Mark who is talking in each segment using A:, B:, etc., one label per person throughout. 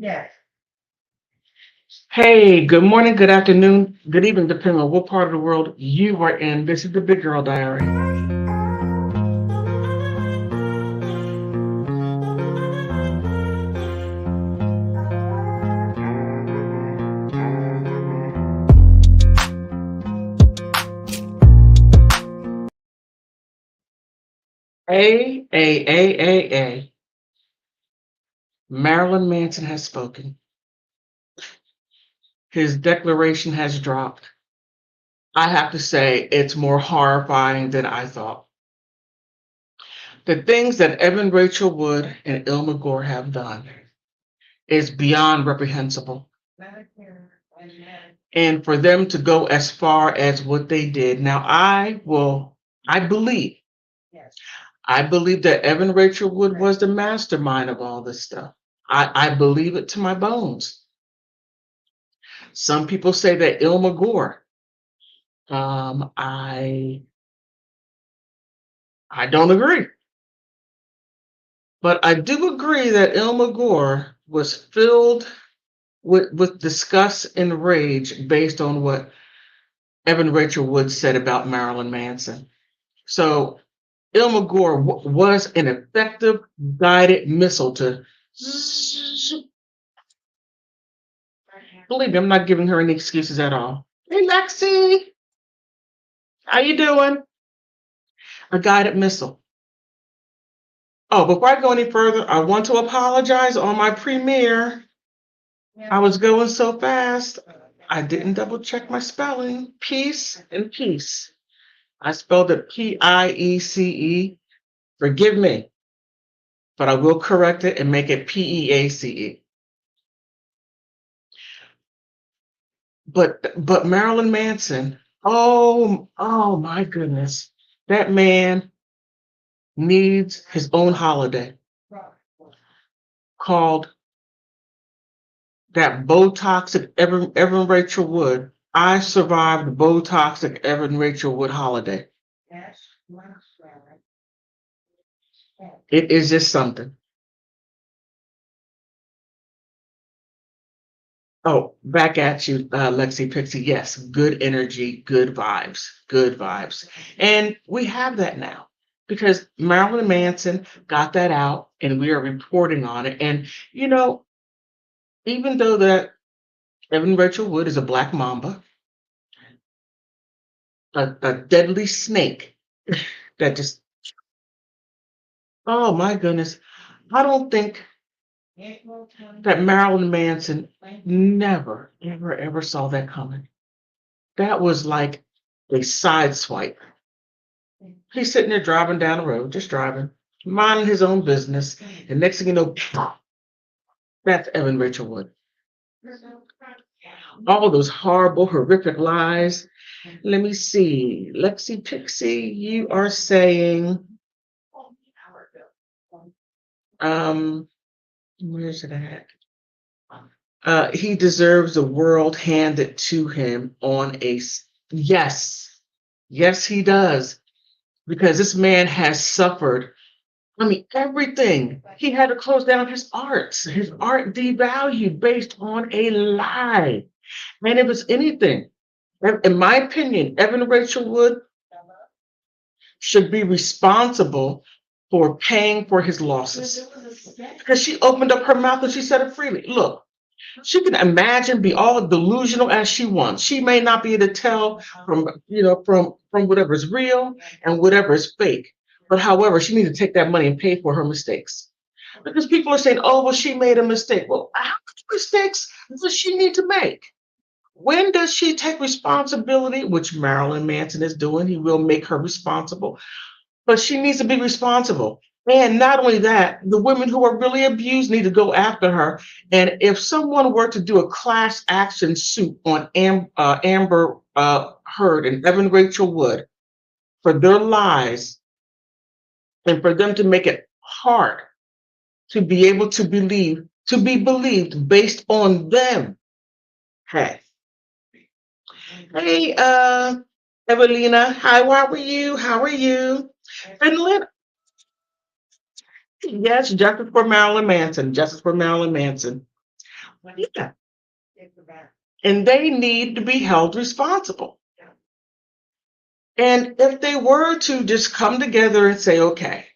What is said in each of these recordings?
A: Yes.
B: Hey, good morning, good afternoon, good evening, depending on what part of the world you are in. This is the Big Girl Diary. A. Marilyn Manson has spoken. His declaration has dropped. I have to say, it's more horrifying than I thought. The things that Evan Rachel Wood and Ilma Gore have done is beyond reprehensible. And for them to go as far as what they did. Now, I believe, I believe that Evan Rachel Wood was the mastermind of all this stuff. I believe it to my bones. Some people say that Ilma Gore. Um, I I don't agree, but I do agree that Ilma Gore was filled with disgust and rage based on what Evan Rachel Wood said about Marilyn Manson. So Ilma Gore was an effective guided missile to. Believe me, I'm not giving her any excuses at all. Hey, Lexi, how you doing? A guided missile. Oh, before I go any further, I want to apologize on my premiere. I was going so fast, I didn't double check my spelling. Peace and peace. I spelled it Piece. Forgive me, but I will correct it and make it Peace. But Marilyn Manson, oh my goodness, that man needs his own holiday called that Botoxic Evan Rachel Wood. I survived Botoxic Evan Rachel Wood holiday. It is just something. Oh, back at you, Lexi Pixie. Yes, good energy, good vibes, good vibes. And we have that now because Marilyn Manson got that out and we are reporting on it. And, you know, even though that Evan Rachel Wood is a black mamba, a deadly snake that just, oh my goodness, I don't think that Marilyn Manson never, ever saw that coming. That was like a side swipe. He's sitting there driving down the road, just driving, minding his own business. And next thing you know, that's Evan Rachel Wood. All those horrible, horrific lies. Let me see. Lexi Pixie, you are saying, um, where's it at? He deserves the world handed to him on yes, yes, he does. Because this man has suffered. I mean, everything. He had to close down his art devalued based on a lie. And if it's anything, in my opinion, Evan Rachel Wood should be responsible for paying for his losses. Because she opened up her mouth and she said it freely. Look, she can imagine, be all delusional as she wants. She may not be able to tell from whatever is real and whatever is fake. But however, she needs to take that money and pay for her mistakes. Because people are saying, oh, well, she made a mistake. Well, how many mistakes does she need to make? When does she take responsibility, which Marilyn Manson is doing? He will make her responsible, but she needs to be responsible. And not only that, the women who are really abused need to go after her. And if someone were to do a class action suit on Amber Heard and Evan Rachel Wood for their lies and for them to make it hard to be able to be believed based on them. Hey, hey, Evelina, how are you? How are you? Finland, yes, justice for Marilyn Manson. Justice for Marilyn Manson. Yeah. And they need to be held responsible. And if they were to just come together and say, okay,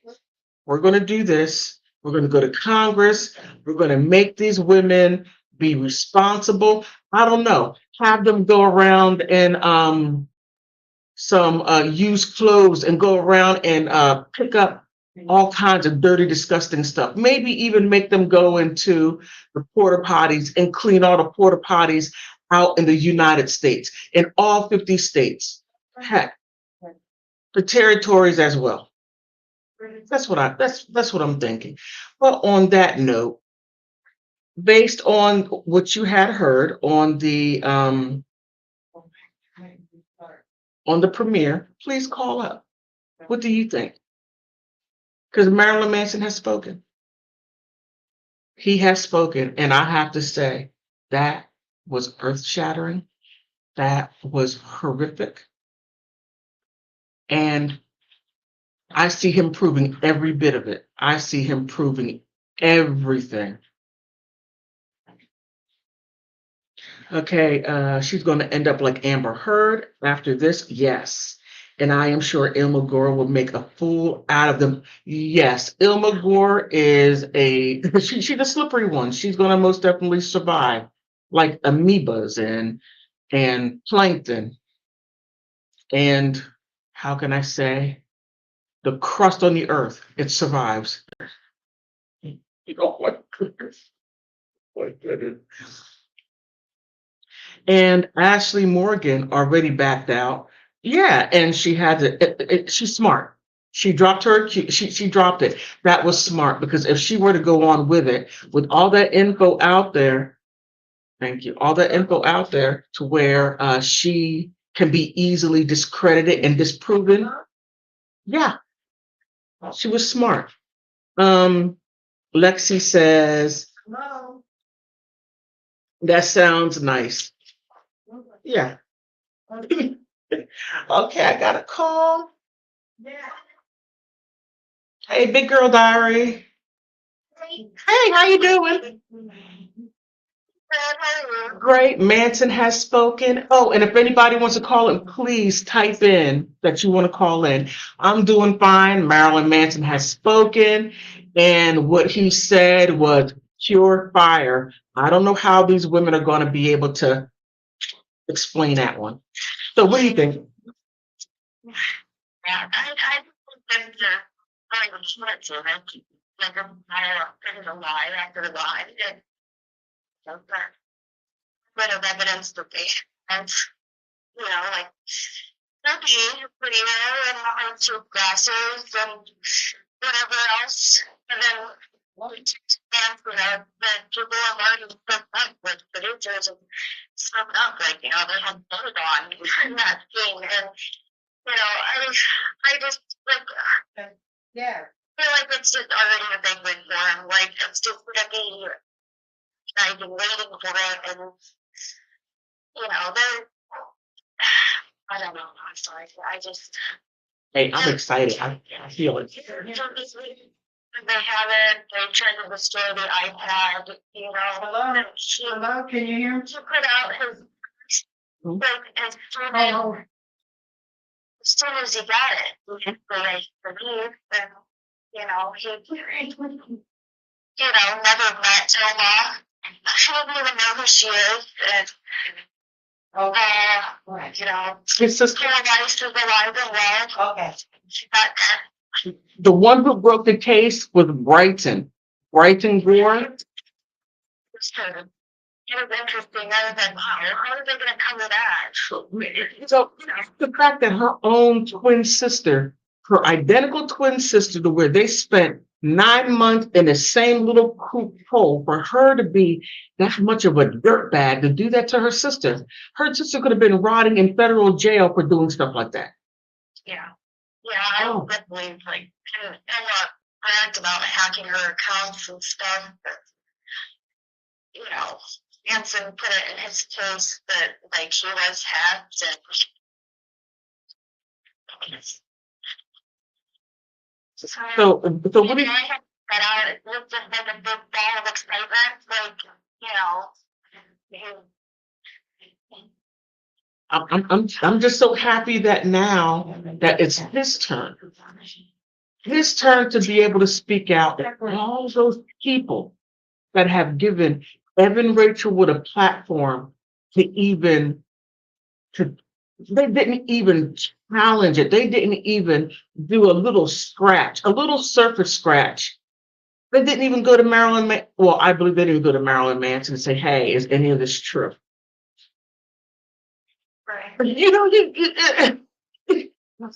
B: we're going to do this, we're going to go to Congress, we're going to make these women be responsible. I don't know, have them go around and some used clothes and go around and pick up all kinds of dirty, disgusting stuff. Maybe even make them go into the porta potties and clean all the porta potties out in the United States, in all 50 states. Heck, the territories as well. That's what I'm thinking. But on that note, based on what you had heard on the premiere, please call up. What do you think? Because Marilyn Manson has spoken. He has spoken, and I have to say that was earth-shattering. That was horrific, and I see him proving every bit of it. I see him proving everything. Okay, she's going to end up like Amber Heard after this. Yes. And I am sure Ilma Gore will make a fool out of them. Yes, Ilma Gore is she's a slippery one. She's going to most definitely survive, like amoebas and plankton, and how can I say the crust on the earth? It survives. Oh my goodness. My goodness. And Ashley Morgan already backed out. Yeah, and she had to. She's smart. She dropped she dropped it. That was smart because if she were to go on with it, with all that info out there, thank you, all that info out there to where she can be easily discredited and disproven. Yeah, she was smart. Um, Lexi says that sounds nice. Yeah. Okay, I got a call. Hey, Big Girl Diary. Hey, how you doing? Great. Manson has spoken. Oh, and if anybody wants to call in, please type in that you want to call in. I'm doing fine. Marilyn Manson has spoken, and what he said was pure fire. I don't know how these women are going to be able to explain that one. So, what do you think? Yeah, I think that like a lie after lie. But bit of evidence that they have, like cookie, pretty well, and all two glasses and whatever else. And then stand for the people are already stuck up with producers and stuff up, like, they had voted on in that scene. And, I just, like, yeah. I feel like it's just already a big win for him. Like, it's just gonna be, I've been waiting for it, and, they're, I don't know, I'm sorry, I just. Hey, I'm excited. I feel it. They have it. They tried to destroy the iPad. Hello. Hello. Can you hear me? To put out his like as soon as he got it, I believe, and he never met Oma. She didn't even know who she is, and his sister is alive and well. Okay. The one who broke the case was Brighton. Brighton Gore. It was interesting. I was like, wow, how are they going to come to that? So, the fact that her own twin sister, her identical twin sister, to where they spent 9 months in the same little hole, for her to be that much of a dirtbag to do that to her sister. Her sister could have been rotting in federal jail for doing stuff like that. Yeah. Yeah, I don't definitely and bragged about hacking her accounts and stuff, but Hanson put it in his case that he was hacked and so what do you I had that out it looked like a big ball of excitement, I'm just so happy that now that it's his turn to be able to speak out. And all those people that have given Evan Rachel Wood a platform to even to they didn't even challenge it. They didn't even do a little scratch, a little surface scratch. They didn't even go to well, I believe they didn't go to Marilyn Manson and say, hey, is any of this true? You know,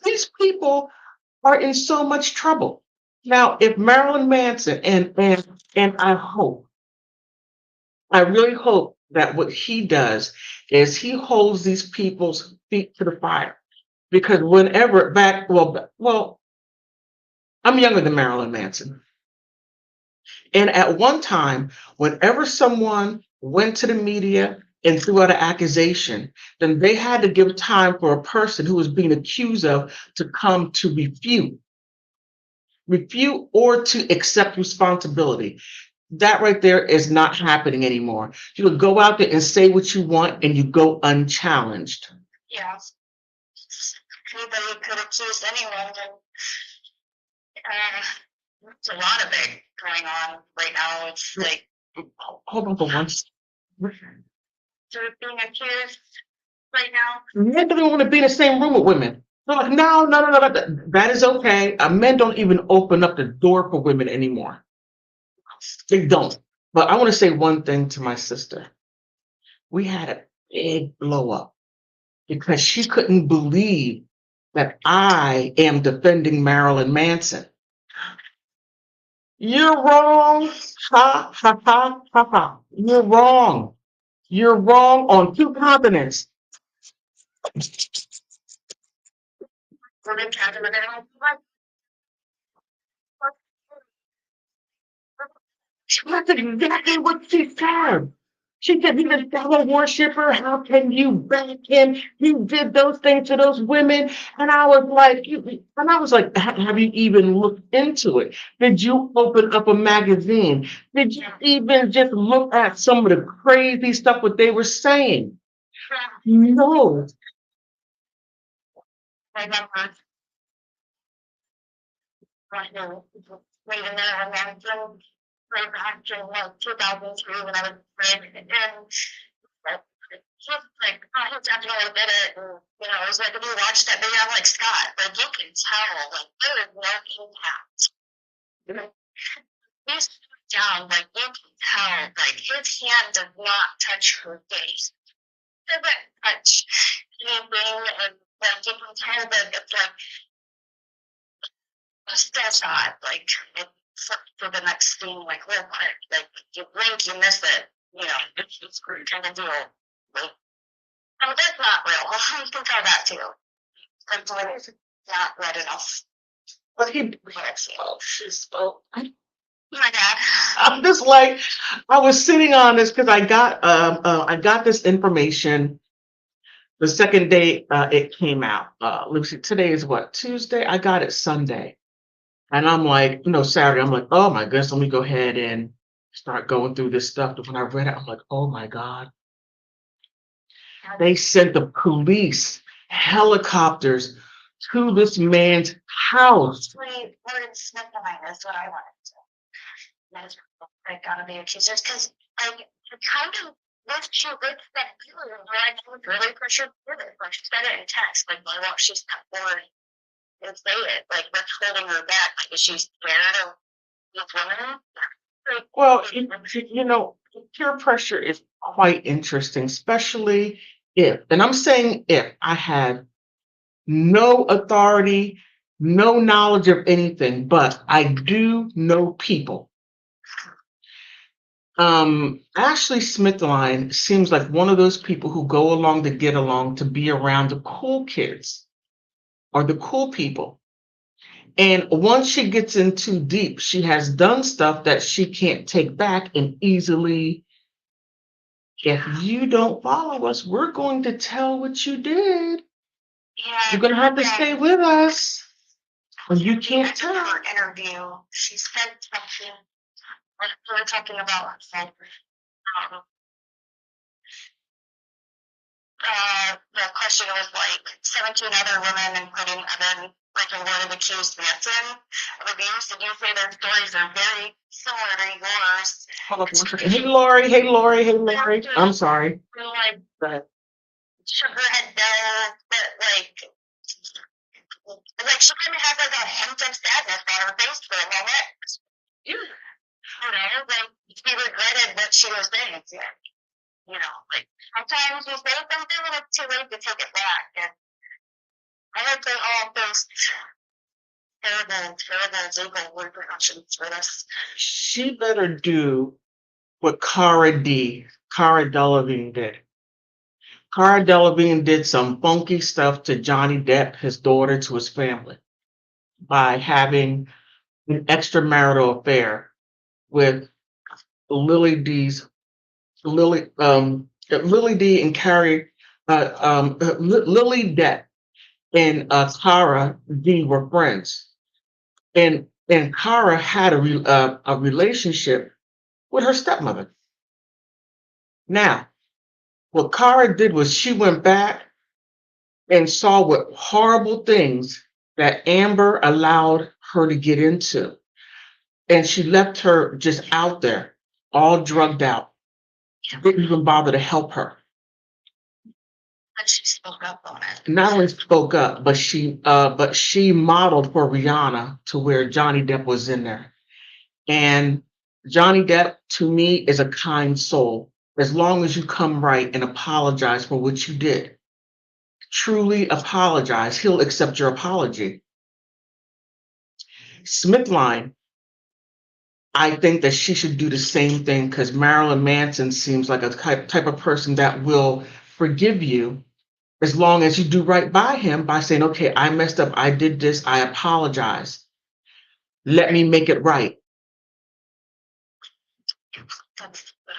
B: these people are in so much trouble. Now, if Marilyn Manson and I really hope that what he does is he holds these people's feet to the fire. Because whenever well, I'm younger than Marilyn Manson. And at one time, whenever someone went to the media and threw out an accusation, then they had to give time for a person who was being accused of to come to refute or to accept responsibility. That right there is not happening anymore. You could go out there and say what you want and you go unchallenged. Yeah. Anybody could accuse anyone. There's a lot of it going on right now. It's like, hold on for once. They're being accused right now. Men don't want to be in the same room with women. They're like, no, that is okay. Men don't even open up the door for women anymore. They don't. But I want to say one thing to my sister. We had a big blow up because she couldn't believe that I am defending Marilyn Manson. You're wrong. Ha, ha, ha, ha, ha. You're wrong. You're wrong on two continents. That's exactly what she said. She said he's a devil worshiper. How can you back him? He did those things to those women. And I was like, have you even looked into it? Did you open up a magazine? Did you even just look at some of the crazy stuff what they were saying? No. Way back in like 2003 when I was pregnant, and just like I definitely did it. And, you know, it was like if you watch that video, I'm like Scott, like you can tell, like there is no impact. You know, he's down, like you can tell, like his hand does not touch her face. It doesn't touch anything, and like you can tell that it's like a still shot, like it for the next scene, like real quick. Like you blink, you miss it. You know, it's kind of deal. Like, I mean, that's not real. You can tell that too. It's not red enough. But she spoke. Oh my God. I'm just like, I was sitting on this because I got this information the second day it came out. Let me see, today is what, Tuesday? I got it Sunday. And I'm like, Saturday, I'm like, oh my goodness, let me go ahead and start going through this stuff. But when I read it, I'm like, oh my God. They sent the police helicopters to this man's house. That's what I wanted to. That's I gotta be accusers because like it kind of left you with that feeling where I was really pressured with it. Like she said it in text, like why won't she step forward and say it? Like what's holding her back? Like is she scared of these women? Well, peer pressure is quite interesting, especially and I'm saying if I had no authority, no knowledge of anything, but I do know people. Ashley Smithline seems like one of those people who go along to get along to be around the cool kids or the cool people. And once she gets in too deep, she has done stuff that she can't take back and easily. If you don't follow us, we're going to tell what you did. Yeah, you're going to have to stay with us. And you can't tell. Her interview, she said something. We were talking about
A: The question was like 17 other women, including Evan, Lincoln, were accused Manson of abuse. Did you say their stories are very similar to yours?
B: Hold on one second. Hey, Lori. Hey, Lori. Hey, Lori. I'm sorry.
A: Like,
B: Go ahead.
A: shook her head no, but like she kind of had like a hint of sadness on her face for a moment. Yeah. You know, like she regretted what she was saying. Yeah. You know, like sometimes you say something and it's too late to take it back. And I hope they all faced terrible legal repercussions for this.
B: She better do what Cara Delevingne did. Cara Delevingne did some funky stuff to Johnny Depp, his daughter, to his family by having an extramarital affair with Lily D and Carrie, Lily Depp and Cara D were friends, and Cara had a relationship with her stepmother. Now, what Cara did was she went back and saw what horrible things that Amber allowed her to get into, and she left her just out there, all drugged out. Didn't even bother to help her.
A: But she spoke up on it.
B: Not only spoke up, but she modeled for Rihanna to where Johnny Depp was in there. And Johnny Depp, to me, is a kind soul. As long as you come right and apologize for what you did, truly apologize, he'll accept your apology. Smithline, I think that she should do the same thing because Marilyn Manson seems like a type of person that will forgive you as long as you do right by him by saying, okay, I messed up. I did this. I apologize. Let me make it right.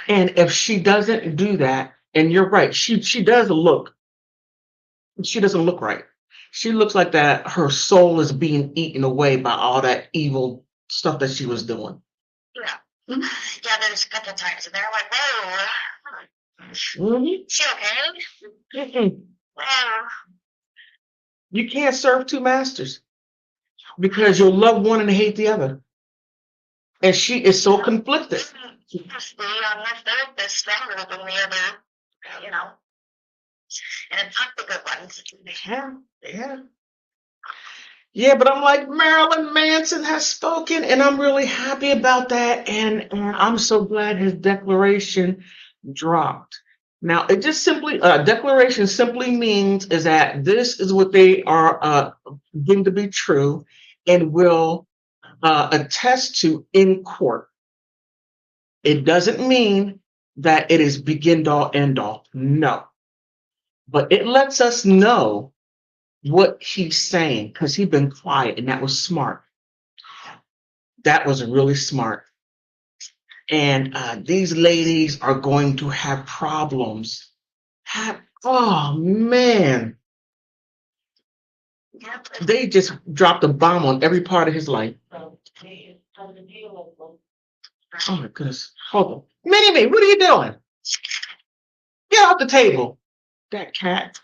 B: And if she doesn't do that, and you're right, she doesn't look right. She looks like that her soul is being eaten away by all that evil stuff that she was doing.
A: Yeah. Yeah, there's a couple times and they're like, whoa. She okay?
B: You can't serve two masters because you'll love one and hate the other. And she is so conflicted.
A: The therapist stronger than the other, you know. And it's not the good ones.
B: Yeah, but I'm like, Marilyn Manson has spoken, and I'm really happy about that. And I'm so glad his declaration dropped. Now, it just simply, declaration simply means is that this is what they are deemed to be true and will attest to in court. It doesn't mean that it is begin all end all. No. But it lets us know what he's saying because he's been quiet, and that was smart. That was really smart. And these ladies are going to have problems. Oh, man. They just dropped a bomb on every part of his life. Oh, my goodness. Hold on. Minnie, what are you doing? Get off the table. That cat.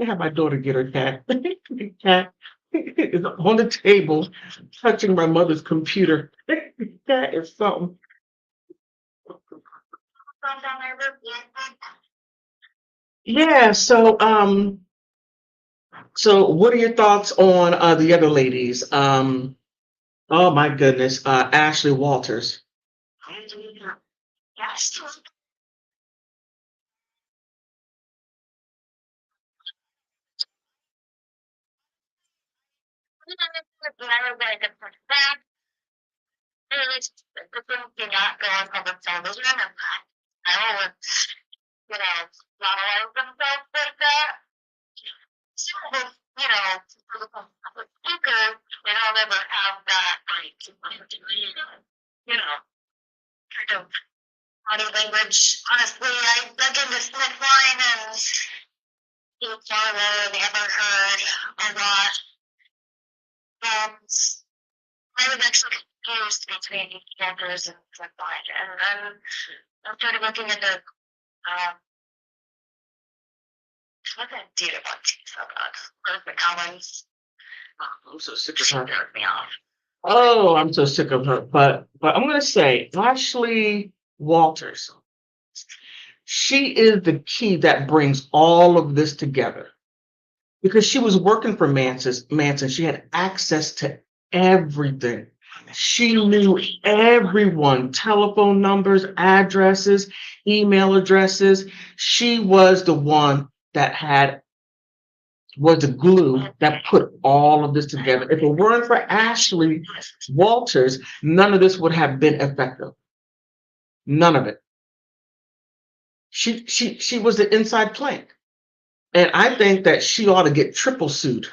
B: I have my daughter get her cat. The cat is on the table touching my mother's computer. That is something. Yeah, so what are your thoughts on the other ladies? Oh my goodness, Ashley Walters.
A: Yes. Never been a good person. The things do not go on public television. I would, you know, not allow themselves like that. So, you know, for the public speaker, they don't ever have that, like, you know, kind of body language. Honestly, I dug into Smithline and Steve Farlow, never heard a lot. I was actually confused between genders and like and I'm started looking into what I did about so bad. The Collins.
B: I'm so sick of her.
A: Turned me off.
B: Oh, I'm so sick of her. But I'm gonna say Ashley Walters. She is the key that brings all of this together because she was working for Manson. She had access to everything. She knew everyone, telephone numbers, addresses, email addresses. She was the one that was the glue that put all of this together. If it weren't for Ashley Walters, none of this would have been effective. None of it. She was the inside plank. And I think that she ought to get triple sued.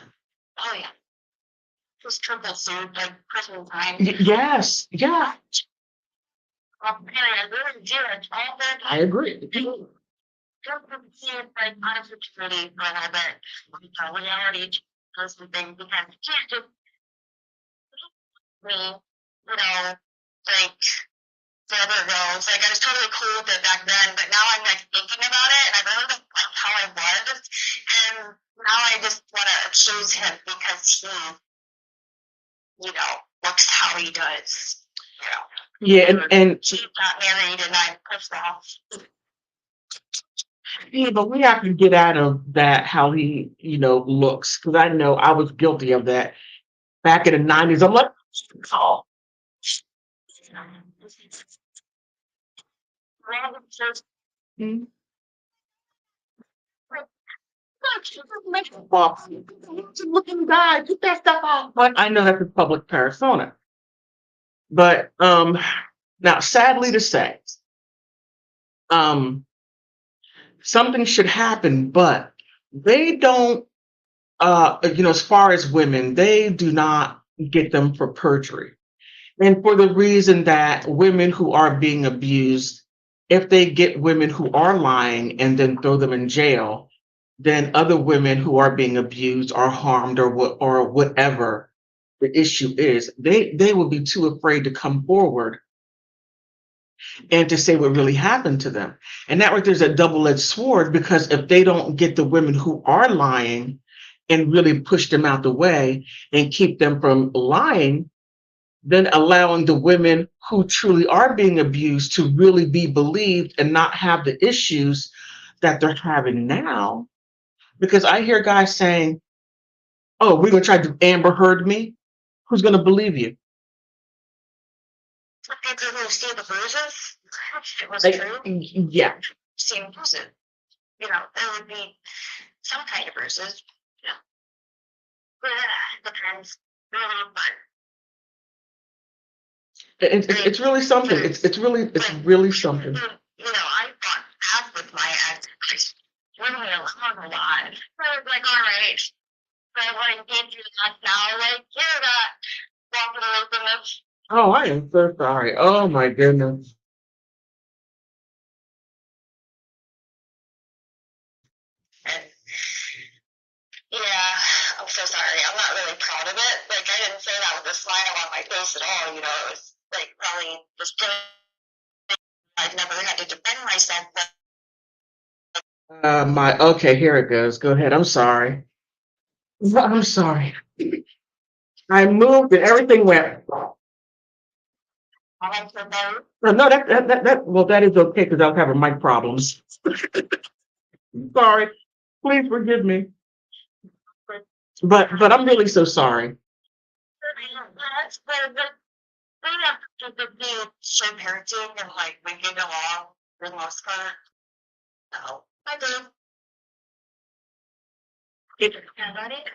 A: Oh yeah. Just triple sued, like prison time.
B: Yes, yeah.
A: I really do.
B: I agree.
A: Just see it like on a security for a little bit. We already do some things because you can't just me, like the other girls. Like I was totally cool with it back then, but now I'm like thinking about it and I really don't like how I was. And now I just want to accuse him because he, looks how he does.
B: Yeah, and
A: He's not married and I'm pissed off.
B: yeah, but we have to get out of that how he, looks. Because I know I was guilty of that back in the 90s. I'm like, oh. Hmm. Looking guy, get that stuff off. But I know that's a public persona. But now, sadly to say, um, something should happen, but they don't. As far as women, they do not get them for perjury. And for the reason that women who are being abused, if they get women who are lying and then throw them in jail, then other women who are being abused or harmed or whatever the issue is, they will be too afraid to come forward and to say what really happened to them. And that way there's a double-edged sword because if they don't get the women who are lying and really push them out the way and keep them from lying, then allowing the women who truly are being abused to really be believed and not have the issues that they're having now. Because I hear guys saying, oh, we're going to try to Amber Heard me. Who's going to believe you?
A: People who see the bruises, it was
B: Like,
A: true.
B: yeah.
A: Seeing bruises. There would be some kind of bruises. But depends. Really, but
B: It's really something. It's really something.
A: I fought half with my ex. Really alone a lot. So I was like, all right. So I can't do that now. Like, you're not walking away from this.
B: Oh, I am so sorry. Oh my goodness.
A: And yeah, I'm so sorry. I'm not really proud of it. Like, I didn't say that with a smile on my face at all. It was like probably just I've never had to defend myself.
B: Okay, here it goes. Go ahead. I'm sorry. I'm sorry. I moved and everything went. No, that is okay because I was having mic problems. Sorry. Please forgive me. But I'm really so sorry.
A: We have to be show parenting and like we get along for the most part. No, I do.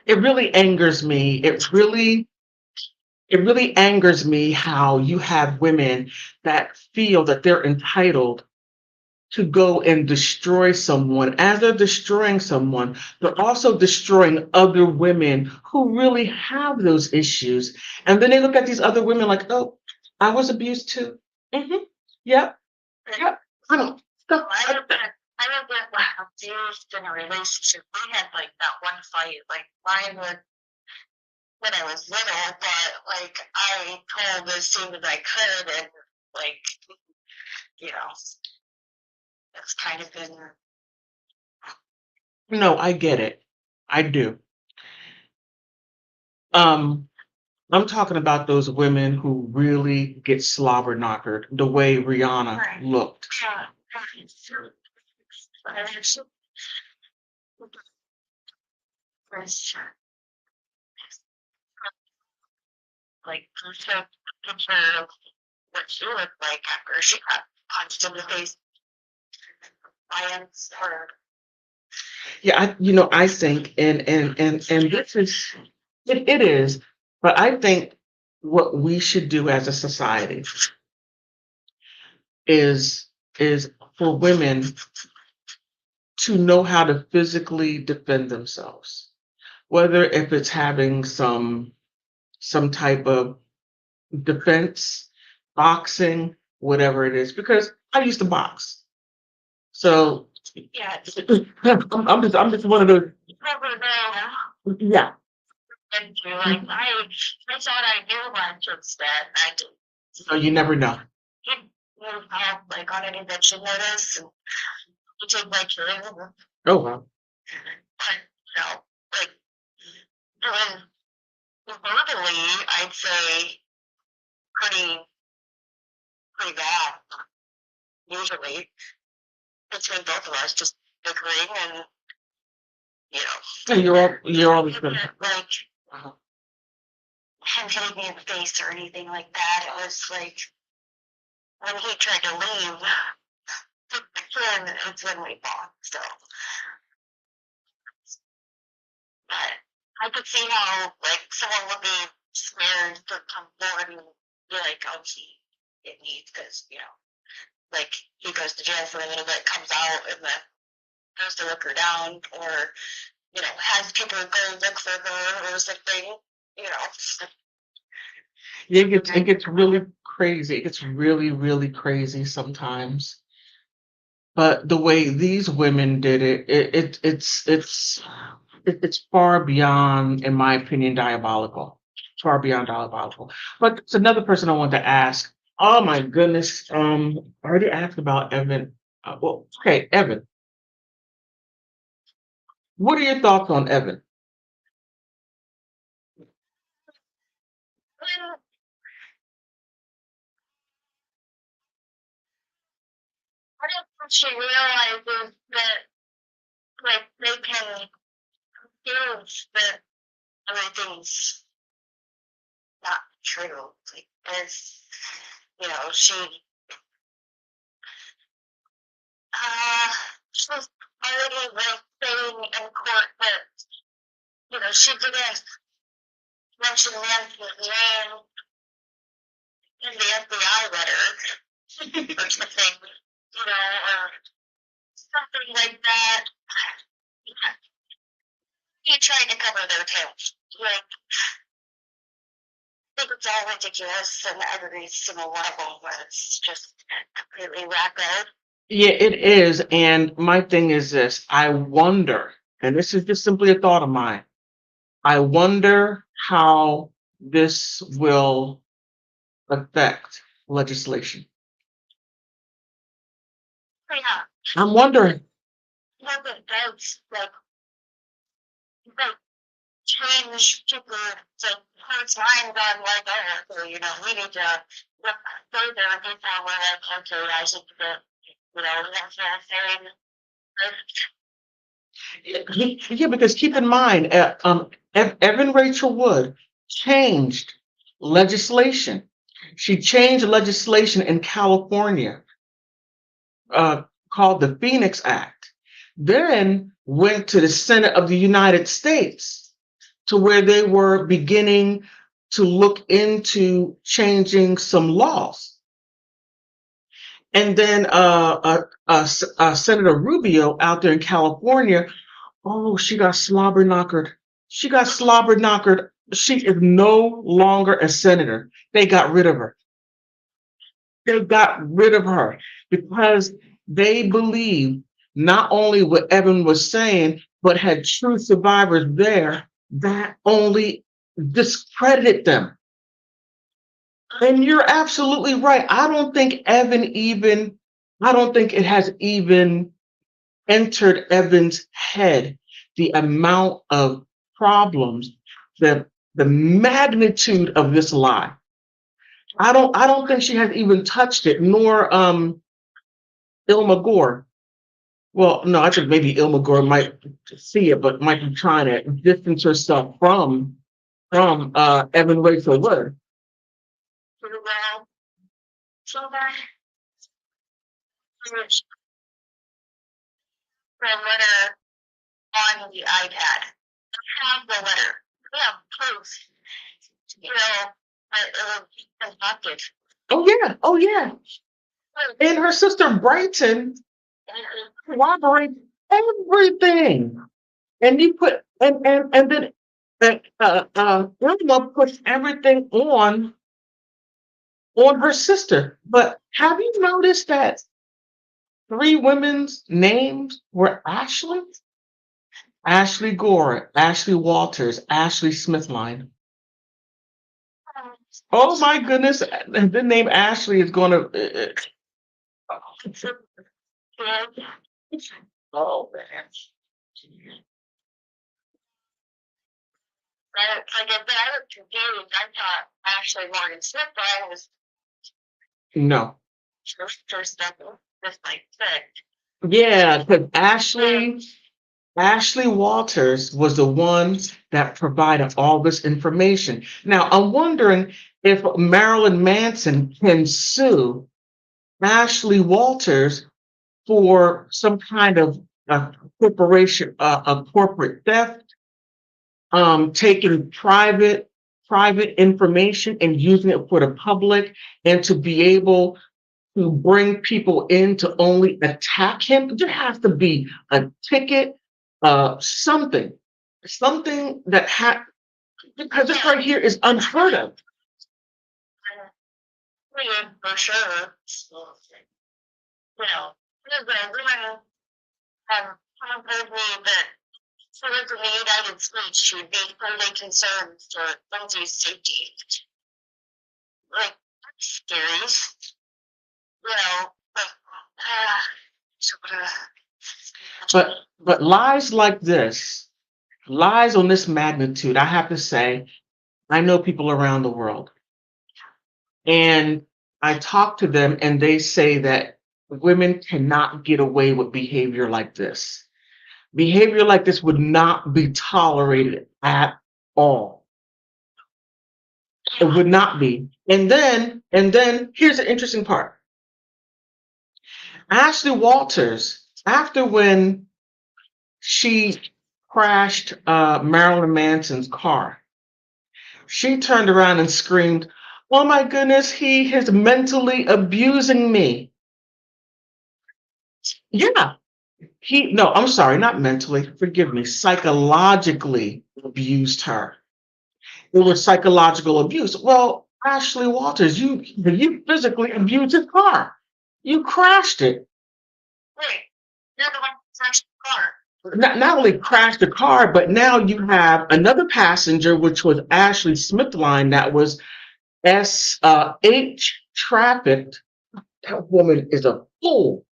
B: It really angers me. It really angers me how you have women that feel that they're entitled to go and destroy someone. As they're destroying someone, they're also destroying other women who really have those issues. And then they look at these other women like, oh, I was abused too. Mm-hmm. Yep. Yep. I don't.
A: I don't get what abused in a relationship. We had like that one fight. Like mine would when I was little, but like I told as soon as I could, and like you know, it's kind of been.
B: No, I get it. I do. Um, I'm talking about those women who really get slobber knockered the way Rihanna
A: Right.
B: looked.
A: Like took picture of what she looked like after she got punched in the face by her.
B: Yeah, I think, and this is, it is, but I think what we should do as a society is is for women to know how to physically defend themselves, whether if it's having some type of defense, boxing, whatever it is, because I used to box. So
A: Yeah,
B: I'm just one of those.
A: never know.
B: Yeah.
A: And like I thought I knew my kids that I didn't.
B: So you never know.
A: You have like on an eviction notice, and you take my kids.
B: Oh wow.
A: But like doing verbally, I'd say pretty pretty bad. Usually between both of us, just bickering and
B: Yeah, you're always good.
A: like
B: Uh-huh.
A: him hitting me in the face or anything like that. It was like when he tried to leave, then it's when we fought. So, but I could see how like someone would be scared to come forward and be like, "Oh, it needs," because like he goes to jail for a little bit, comes out, and then goes to look her down, or has people go look for her or something. You know.
B: Yeah, it gets really crazy. It gets really, really crazy sometimes. But the way these women did it's far beyond, in my opinion, diabolical. Far beyond diabolical. But it's another person I want to ask. Oh my goodness. I already asked about Evan. Well, okay, Evan. What are your thoughts on Evan?
A: When I don't think she realizes that like they can prove that everything's not true. Like there's she she was already like saying in court that she didn't mention Nancy's name in the FBI letter or something, or something like that. He tried to cover their tails. Like I think it's all ridiculous, and every single one of them was just completely wacko.
B: Yeah, it is. And my thing is this. I wonder, and this is just simply a thought of mine. I wonder how this will affect legislation.
A: Yeah,
B: I'm wondering.
A: but that's like change people to hearts minds on like, oh, so, we need to look further before we're like, okay, I should get, that's necessary.
B: Yeah, because keep in mind, Evan Rachel Wood changed legislation. She changed legislation in California uh, called the Phoenix Act, then went to the Senate of the United States to where they were beginning to look into changing some laws. And then Senator Rubio out there in California, oh, she got slobber knockered. She got slobber knockered. She is no longer a senator. They got rid of her. They got rid of her because they believed not only what Evan was saying, but had true survivors there that only discredited them. And you're absolutely right. I don't think it has even entered Evan's head the amount of problems, the the magnitude of this lie. I don't think she has even touched it, nor Ilma Gore. Well, no, I think maybe Ilma Gore might see it, but might be trying to distance herself from Evan Rachel Wood.
A: Well, somebody finished the letter on the iPad. I have the letter. We have proof. You know, it was conducted.
B: Oh yeah, oh yeah. And her sister Brighton corroborates everything. And you put and then Irma puts everything on her sister. But have you noticed that three women's names were Ashley? Ashley Gore, Ashley Walters, Ashley Smithline. Oh my goodness, the name Ashley is going to. Oh man.
A: Like if I was confused, I thought Ashley Morgan Smith, but I was
B: No.
A: first step just like sick.
B: Yeah, because Ashley Walters was the one that provided all this information. Now, I'm wondering if Marilyn Manson can sue Ashley Walters for some kind of a corporate theft, taking private information and using it for the public, and to be able to bring people in to only attack him. There has to be a ticket, something that because this right here is unheard of.
A: Yeah, for sure. You know, the woman told me that she lives in the United States. She would be totally concerned for Lindsay's safety. Like, that's scary. You know,
B: But lies like this, lies on this magnitude, I have to say, I know people around the world, and I talk to them, and they say that women cannot get away with behavior like this. Behavior like this would not be tolerated at all. It would not be. And then here's the interesting part. Ashley Walters, after when she crashed Marilyn Manson's car, she turned around and screamed, "Oh my goodness, he is mentally abusing me." Yeah, no, I'm sorry, not mentally, forgive me, psychologically abused her. It was psychological abuse. Well, Ashley Walters, you physically abused his car. You crashed it.
A: wait, you're the one who crashed the car.
B: Not only crashed the car, but now you have another passenger, which was Ashley Smithline, that was H trafficked. That woman is a fool.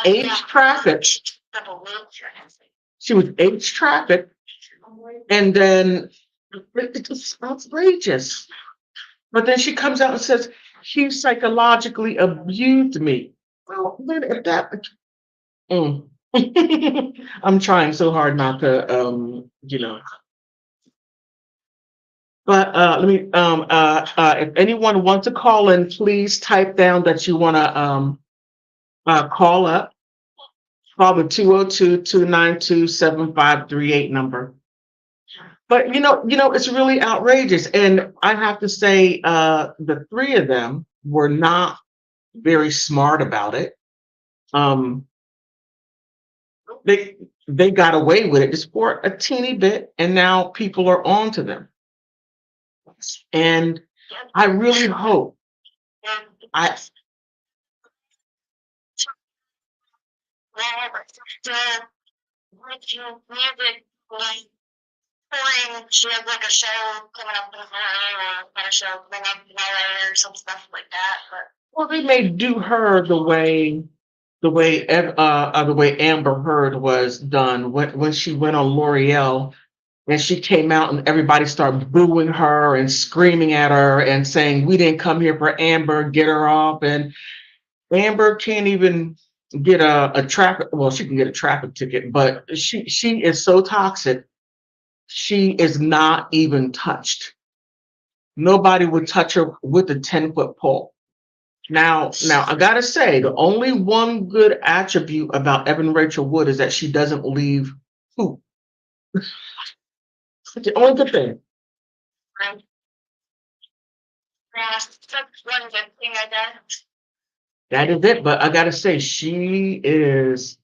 B: H trafficked. She was H trafficked, and then it's just outrageous. But then she comes out and says, "He psychologically abused me." Well, then if that, mm. I'm trying so hard not to, But let me, if anyone wants to call in, please type down that you want to call up. Call the 202-292-7538 number. But it's really outrageous, and I have to say, the three of them were not very smart about it. They got away with it just for a teeny bit, and now people are on to them. And I really hope I
A: Pouring, she has like a show coming up in her, or not a show coming up in LA or some stuff like that. But
B: Well, they may do her the way Amber Heard was done when she went on L'Oreal and she came out and everybody started booing her and screaming at her and saying, "We didn't come here for Amber, get her off." And Amber can't even get a traffic. Well, she can get a traffic ticket, but she is so toxic. She is not even touched. Nobody would touch her with a 10-foot pole. Now, I gotta say, the only one good attribute about Evan Rachel Wood is that she doesn't leave poop. That's the only good thing.
A: right, yeah, that's one good thing I did.
B: That is it. But I gotta say, she is.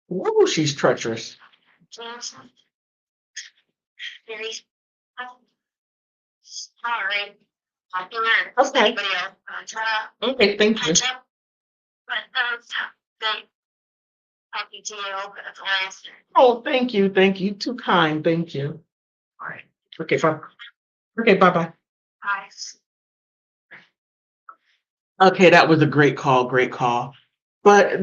B: Whoa, she's treacherous.
A: Yes. Very. All right. Popular.
B: Okay.
A: Anybody else?
B: Okay, thank you.
A: Catch up. But they talking to you. That's always.
B: Oh, thank you, thank you. Too kind, thank you. All right. Okay, bye. Okay, bye bye.
A: Hi.
B: Okay, that was a great call, great call. But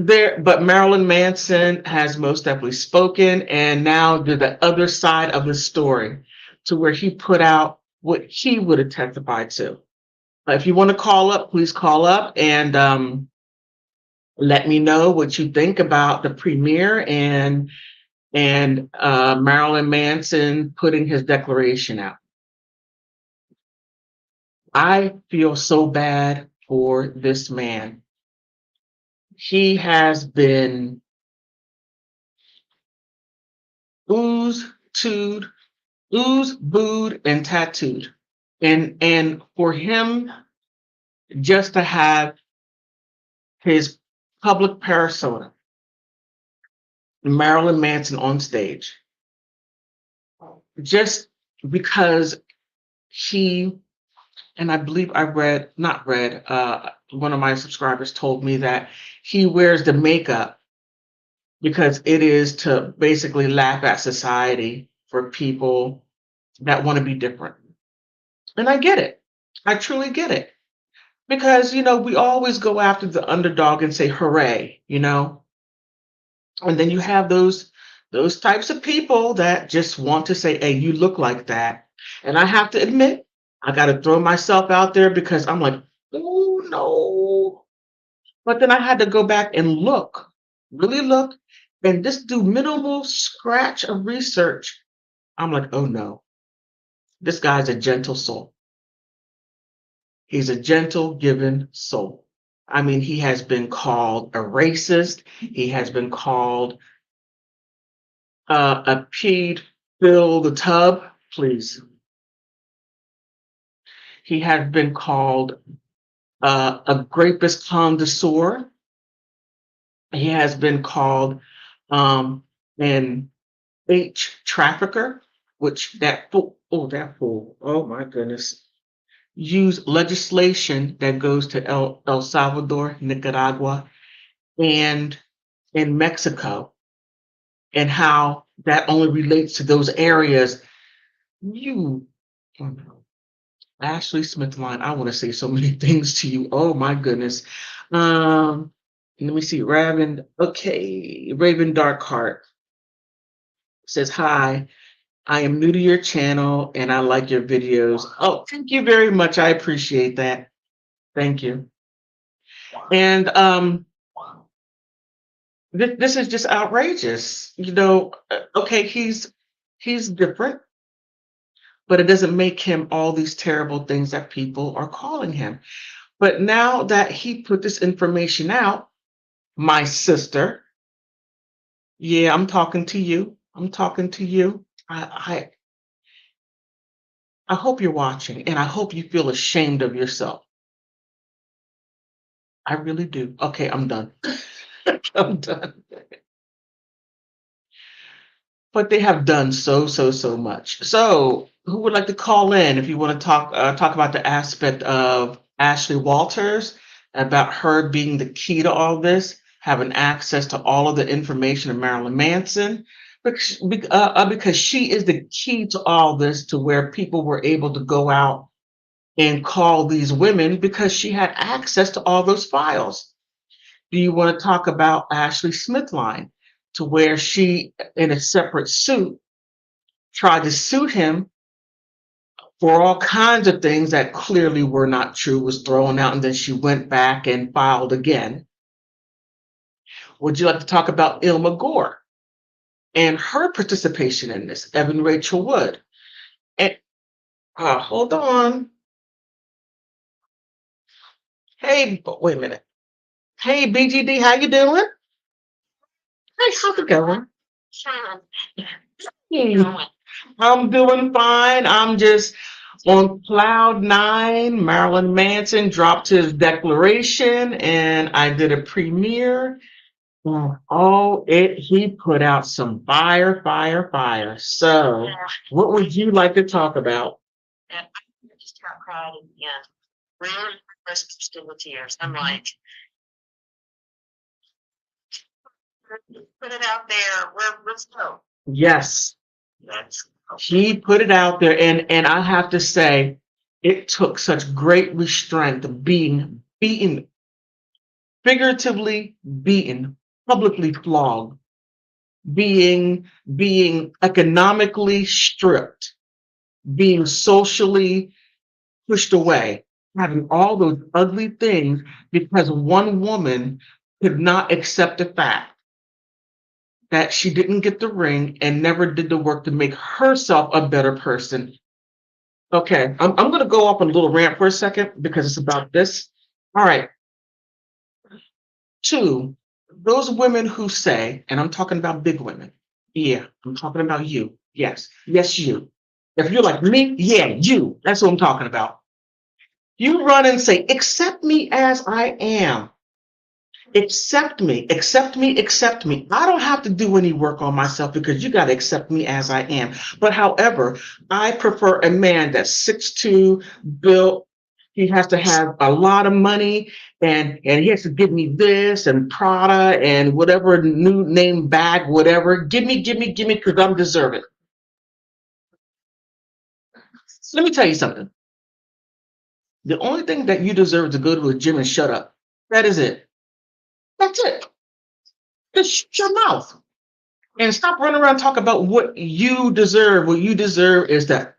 B: Marilyn Manson has most definitely spoken, and now to the other side of the story, to where he put out what he would have testified to. If you want to call up, please call up and let me know what you think about the premiere and Marilyn Manson putting his declaration out. I feel so bad for this man. He has been oozed, tooed, oozed, booed, and tattooed. And for him just to have his public persona, Marilyn Manson on stage, just because he, and I believe I read, not read, one of my subscribers told me that he wears the makeup because it is to basically laugh at society for people that want to be different. And I get it. I truly get it. Because, we always go after the underdog and say, hooray, and then you have those types of people that just want to say, hey, you look like that. And I have to admit, I got to throw myself out there because I'm like, oh no. But then I had to go back and look, really look, and just do minimal scratch of research. I'm like, oh no, this guy's a gentle soul. He's a gentle, given soul. I mean, he has been called a racist. He has been called a peed fill the tub, please. He has been called a rapist connoisseur. He has been called an H trafficker, which that fool, oh my goodness, used legislation that goes to El Salvador, Nicaragua, and in Mexico, and how that only relates to those areas. You, oh no. Ashley Smith line. I want to say so many things to you. Oh my goodness. Let me see. Raven. Okay. Raven Darkheart says, hi, I am new to your channel and I like your videos. Oh, thank you very much. I appreciate that. Thank you. And this is just outrageous. Okay, he's different, but it doesn't make him all these terrible things that people are calling him. But now that he put this information out, my sister, yeah, I'm talking to you. I'm talking to you. I hope you're watching and I hope you feel ashamed of yourself. I really do. Okay, I'm done. I'm done. But they have done so much. So, who would like to call in if you want to talk about the aspect of Ashley Walters, about her being the key to all this, having access to all of the information of Marilyn Manson? because she is the key to all this, to where people were able to go out and call these women because she had access to all those files. Do you want to talk about Ashley Smithline, to where she, in a separate suit, tried to sue him for all kinds of things that clearly were not true, was thrown out, and then she went back and filed again? Would you like to talk about Ilma Gore and her participation in this, Evan Rachel Wood? And hold on. Hey, wait a minute. Hey, BGD, how you doing? Hey, how's it going?
A: Sure.
B: Hmm, I'm doing fine. I'm just on cloud nine. Marilyn Manson dropped his declaration, and I did a premiere. Oh, he put out some fire, fire, fire. So,
A: Yeah.
B: what would you like to talk about?
A: And I just got cried in the end. Really, burst still with tears. I'm like, put it out there. Let's go.
B: Yes,
A: Let's go.
B: he put it out there, and I have to say, it took such great restraint, being beaten, figuratively beaten, publicly flogged, being economically stripped, being socially pushed away, having all those ugly things, because one woman could not accept the fact that she didn't get the ring and never did the work to make herself a better person. Okay, I'm going to go off on a little rant for a second because it's about this. All right. Two, those women who say, and I'm talking about big women. Yeah, I'm talking about you. Yes, yes, you. If you're like me, yeah, you. That's what I'm talking about. You run and say, accept me as I am. Accept me, accept me, accept me. I don't have to do any work on myself because you got to accept me as I am. But however, I prefer a man that's 6'2", built. He has to have a lot of money, and he has to give me this and Prada and whatever new name bag, whatever. Give me, because I'm deserving. Let me tell you something. The only thing that you deserve to go to a gym and shut up. That is it. That's it. Just shut your mouth. And stop running around talking about what you deserve. What you deserve is that.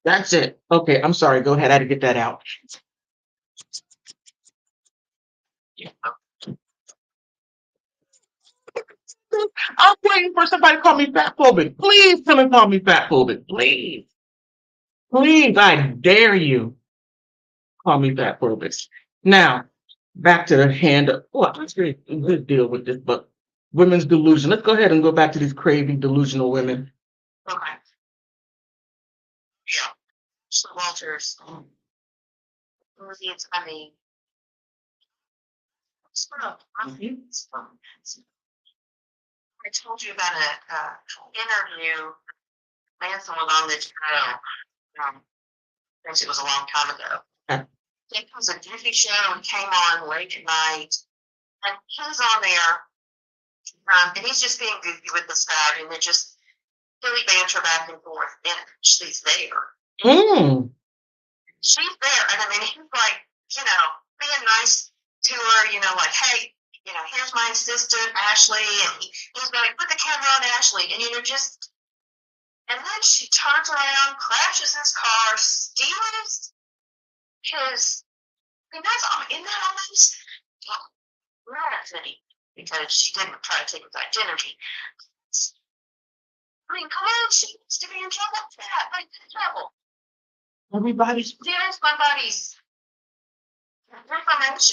B: That's it. Okay, I'm sorry. Go ahead. I had to get that out. I'm waiting for somebody to call me fat phobic. Please come and call me fat phobic. Please. Please, I dare you. Call me fat phobic. Now, back to the hand. Oh, I'm going to deal with this, but women's delusion. Let's go ahead and go back to these craving, delusional women.
A: Okay. Yeah. So Walters. It's, I mean, it's fun. It's fun. I told you about a interview. Manson was on this show. I guess it was a long time ago.
B: Okay.
A: It was a goofy show and came on late at night. And he's on there, and he's just being goofy with this guy, and they're just silly banter back and forth. And she's there. She's there, and I mean, he's like, being nice to her, like, hey, here's my assistant, Ashley, and he's like, put the camera on Ashley, and just, and then she turns around, crashes his car, steals his, I mean, isn't that almost lunacy? Because she didn't try to take his identity. I mean, come on, she needs to be in trouble for that. Like, in trouble.
B: Everybody's
A: she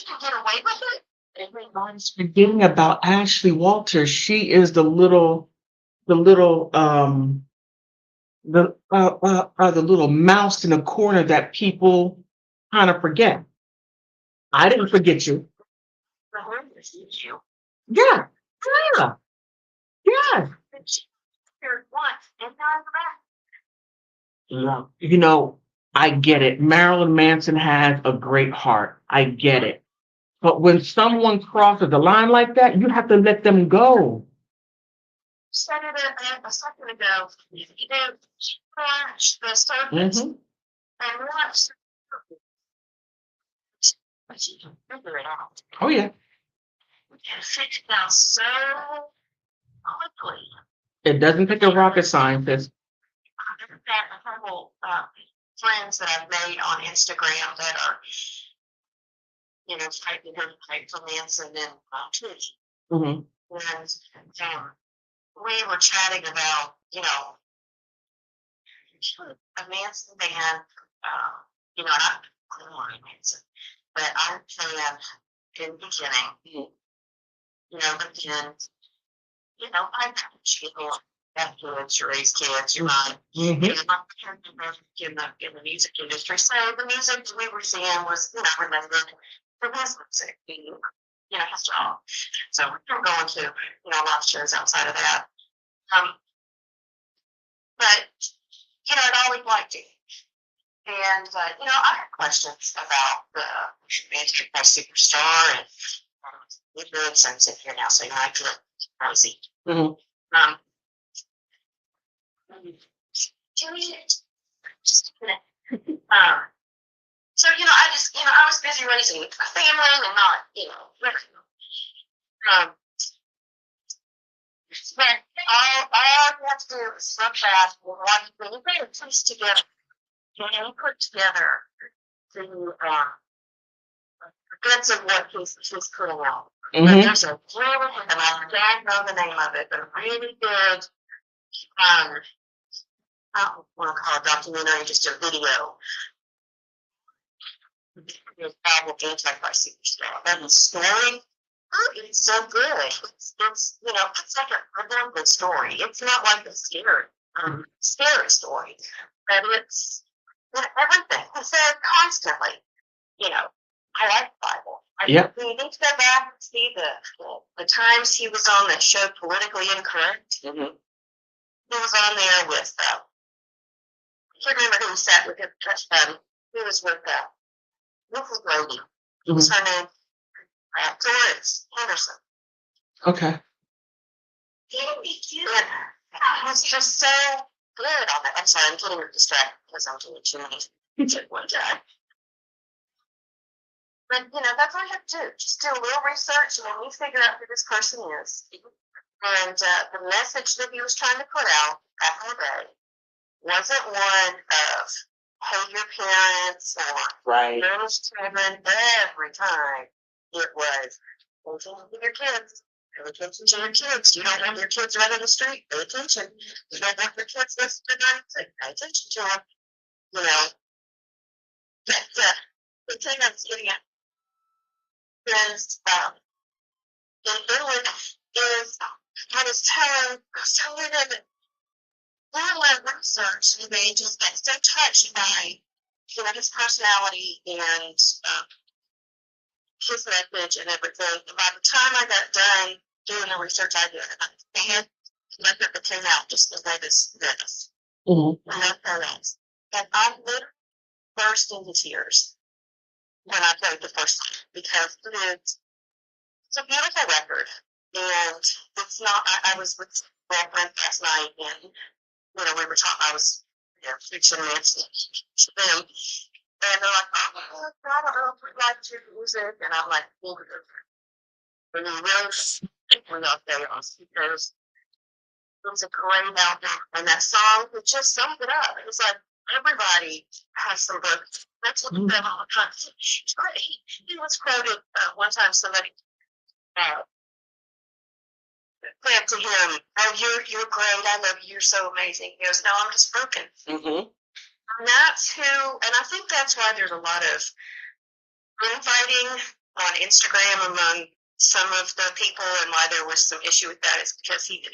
A: can get away with it.
B: Everybody's forgetting about Ashley Walters. She is the little the little mouse in the corner that people kind of forget. I didn't forget you.
A: You.
B: Yeah, yeah, yeah.
A: She appeared once and not back.
B: Yeah. I get it. Marilyn Manson has a great heart. I get it. But when someone crosses the line like that, you have to let them go.
A: said it a second ago. You know, watch the surface
B: Mm-hmm.
A: and watch the but you can figure it out.
B: Oh yeah.
A: We can figure it out so quickly.
B: It doesn't take a rocket scientist.
A: I've got a couple friends that I've made on Instagram that are, you know, fighting her fight for Manson and Twitch.
B: Mm-hmm.
A: And we were chatting about, you know, a Manson band, you know, not Clean Manson, but I'm fan in the beginning, you know, but then, you know, I have kids, you raise kids, you're not, you know, not in the music industry. So the music we were seeing was, you know, related to his music, you know, his job. So we were going to, you know, a lot of shows outside of that. But, you know, I'd always liked it. And, you know, I have questions about the Manchester Superstar and it really sense it here now, so you know, I feel crazy.
B: Mm-hmm.
A: Just a minute. So, you know, I just, you know, I was busy raising a family and not, you know, but all you have to do is look back and watch when you put a piece together, and you put together the bits of what he's putting out.
B: Mm-hmm.
A: But there's a really, and I don't know the name of it, but a really good, I don't want to call it documentary, just a video. The album Antichrist Superstar. And the story, it's so good. It's you know, it's like a damn good story. It's not like a scary story, but it's everything. It's there constantly. You know, I like the Bible.
B: Yep.
A: You need to go back and see the times he was on that show Politically Incorrect.
B: Mm-hmm.
A: He was on there with, I can't remember who he sat with him. He was with Mrs. Brady. What was her name? Florence Henderson.
B: Okay.
A: He was just so good on that. I'm sorry, I'm getting distracted because I'm doing too many one time. But, you know, that's all you have to do. Just do a little research and then you figure out who this person is. And the message that he was trying to put out back in the day wasn't one of hate your parents or finish children every time. It was pay attention to your kids. Pay attention to your kids. You don't want your kids running the street. Pay attention. You don't want your kids listening to music. Pay attention to them. You know. But the thing I was getting at is in Italy is I was telling them all my research, and they just got so touched by, you know, his personality and his message and everything. And by the time I got done doing the research I did, I had nothing that came out just as bad as this.
B: Mm-hmm.
A: No parallels. And I literally burst into tears when I played the first time because it's a beautiful record. And it's not, I was with a girlfriend last night and you know, we were talking, I was, you know, fixing it to them. And they're like, oh, I don't know if we like your music. And I'm like, well, and you really we're out there because it was a great album. And that song, it just summed it up. It was like, everybody has some books. That's what the all the time. It's great. He was quoted one time, somebody, said to him, "Oh, you're great. I love you. You're so amazing." He goes, "No, I'm just broken."
B: Mm-hmm.
A: And that's who. And I think that's why there's a lot of infighting on Instagram among some of the people, and why there was some issue with that is because he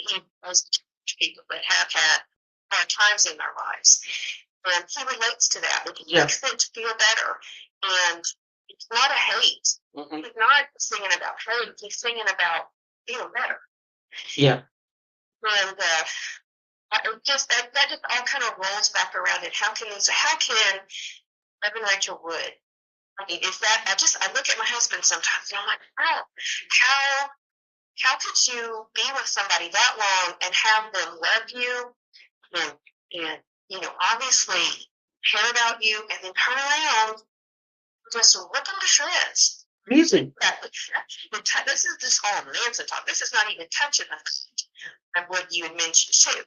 A: has people that have had hard times in their lives, and he relates to that. It makes them feel better, and it's not a hate. Mm-hmm. He's not singing about hate. He's singing about feeling better.
B: Yeah.
A: And it just that just all kind of rolls back around. And how can Evan Rachel Wood? I mean, is that I look at my husband sometimes and I'm like, oh, how how could you be with somebody that long and have them love you and obviously care about you and then turn around and just rip them to shreds?
B: Easy.
A: This is this whole Manson talk. This is not even touching on what you had mentioned too.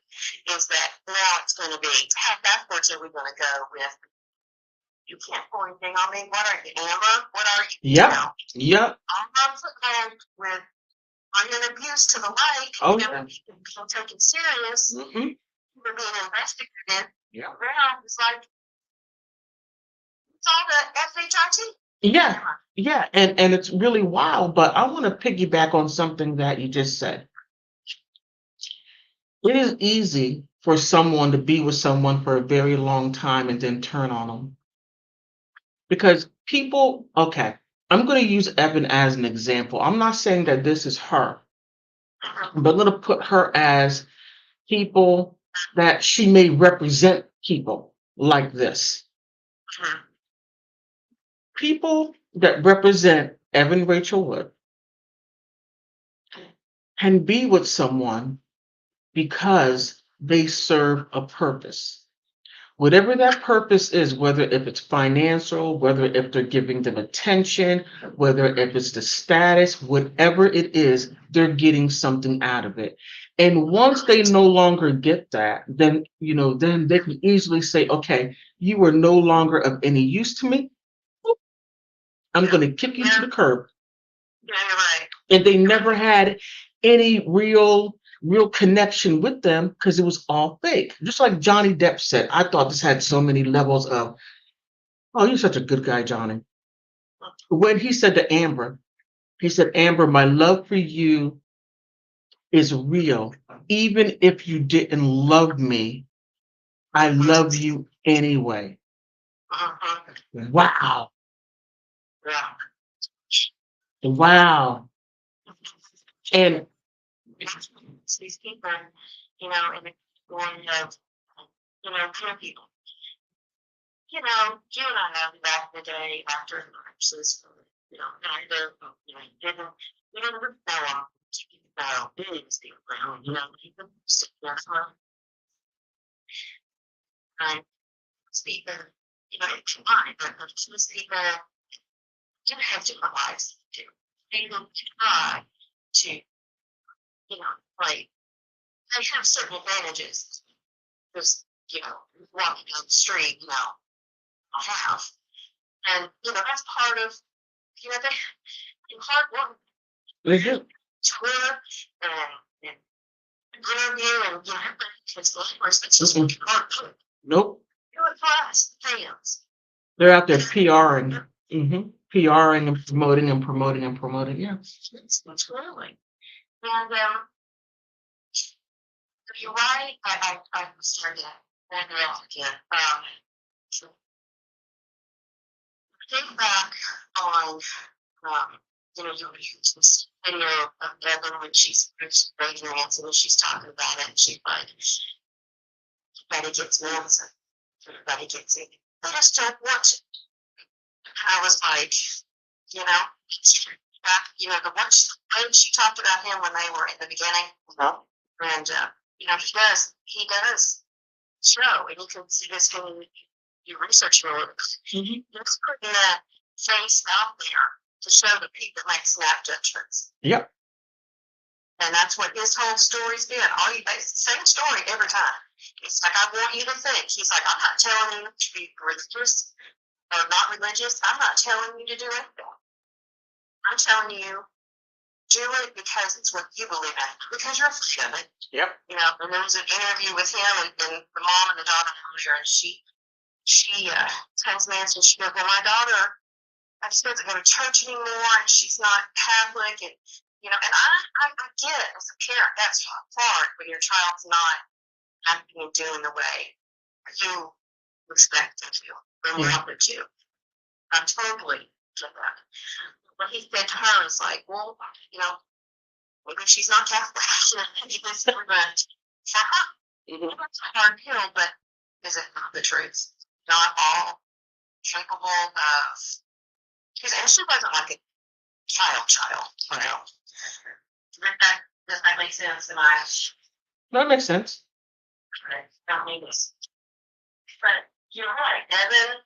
A: Is that now it's going to be how backwards are we going to go with? You can't pull anything on me. What are you, Amber? What are you?
B: Yep. Yep.
A: I'm not football with onion abuse to the like.
B: Oh, yeah.
A: Being taken serious.
B: Mm-hmm.
A: We're being investigated.
B: Yeah.
A: Around. It's like it's all the SHIT.
B: Yeah. Yeah. And it's really wild, but I want to piggyback on something that you just said. It is easy for someone to be with someone for a very long time and then turn on them. Because people, okay, I'm going to use Evan as an example. I'm not saying that this is her, but I'm going to put her as people that she may represent people like this. People that represent Evan Rachel Wood can be with someone because they serve a purpose. Whatever that purpose is, whether if it's financial, whether if they're giving them attention, whether if it's the status, whatever it is, they're getting something out of it. And once they no longer get that, then then they can easily say, okay, you are no longer of any use to me. I'm going to kick you to the curb.
A: Yeah, you're right.
B: And they never had any real connection with them because it was all fake. Just like Johnny Depp said, I thought this had so many levels of, oh, you're such a good guy, Johnny. When he said to Amber, he said, Amber, my love for you is real. Even if you didn't love me, I love you anyway. Wow.
A: Yeah.
B: Wow. And
A: these people, in the going of, poor people. You and I know back in the day after the crisis, didn't reform these people, even and people, it's fine, but these people do have different lives too. They will try to, like, they have certain advantages. Just, walking down the street, I have. And, that's part of, they hard work.
B: they do.
A: Twitter and interview and, it's glamorous, it's just hard work.
B: Nope.
A: Do it for us, fans.
B: They're out there PRing. PRing and promoting and promoting and promoting. Yeah.
A: That's really. And you're right. I started that again. Think back on this video of Devin when she's raising Nancy and she's talking about it and she's like, everybody gets Manson. Everybody gets it. I just don't want to. I was like, back, the ones when she talked about him when they were in the beginning. And he does show, and you can see this when you research your work. He's putting that face out there to show the people make snap judgments.
B: Yep.
A: And that's what his whole story's been. It's the same story every time. It's like, I want you to think. He's like, I'm not telling you to be religious or not religious. I'm not telling you to do anything. I'm telling you, do it because it's what you believe in, because you're afraid of it.
B: Yep.
A: And there was an interview with him and the mom and the daughter were here, and she tells Nancy, she goes, well, my daughter, she doesn't go to church anymore, and she's not Catholic, and and I get it as a parent. That's hard when your child's not acting and doing the way you expect them to, or want them to. I totally get that. What he said to her is like, well, maybe she's not Catholic. It's a hard pill, but is it not the truth? Not all capable of. Because she wasn't like a child, Does that make sense? Am I?
B: That makes sense.
A: Not me. But you're right. Evan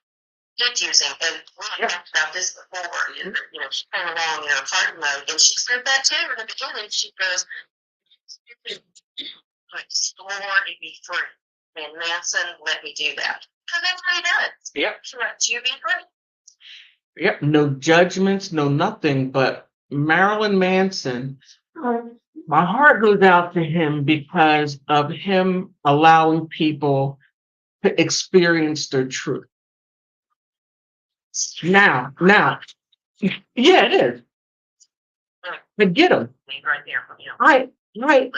A: did using, and we talked about this before. She came along in her party mode, and she said that too in the beginning. She goes, "Explore and be free." And Manson let me do that because that's what he does.
B: Yep.
A: She lets you be free.
B: Yep. No judgments, no nothing. But Marilyn Manson, my heart goes out to him because of him allowing people to experience their truth. Now, yeah, it is. But get him.
A: Right there from you.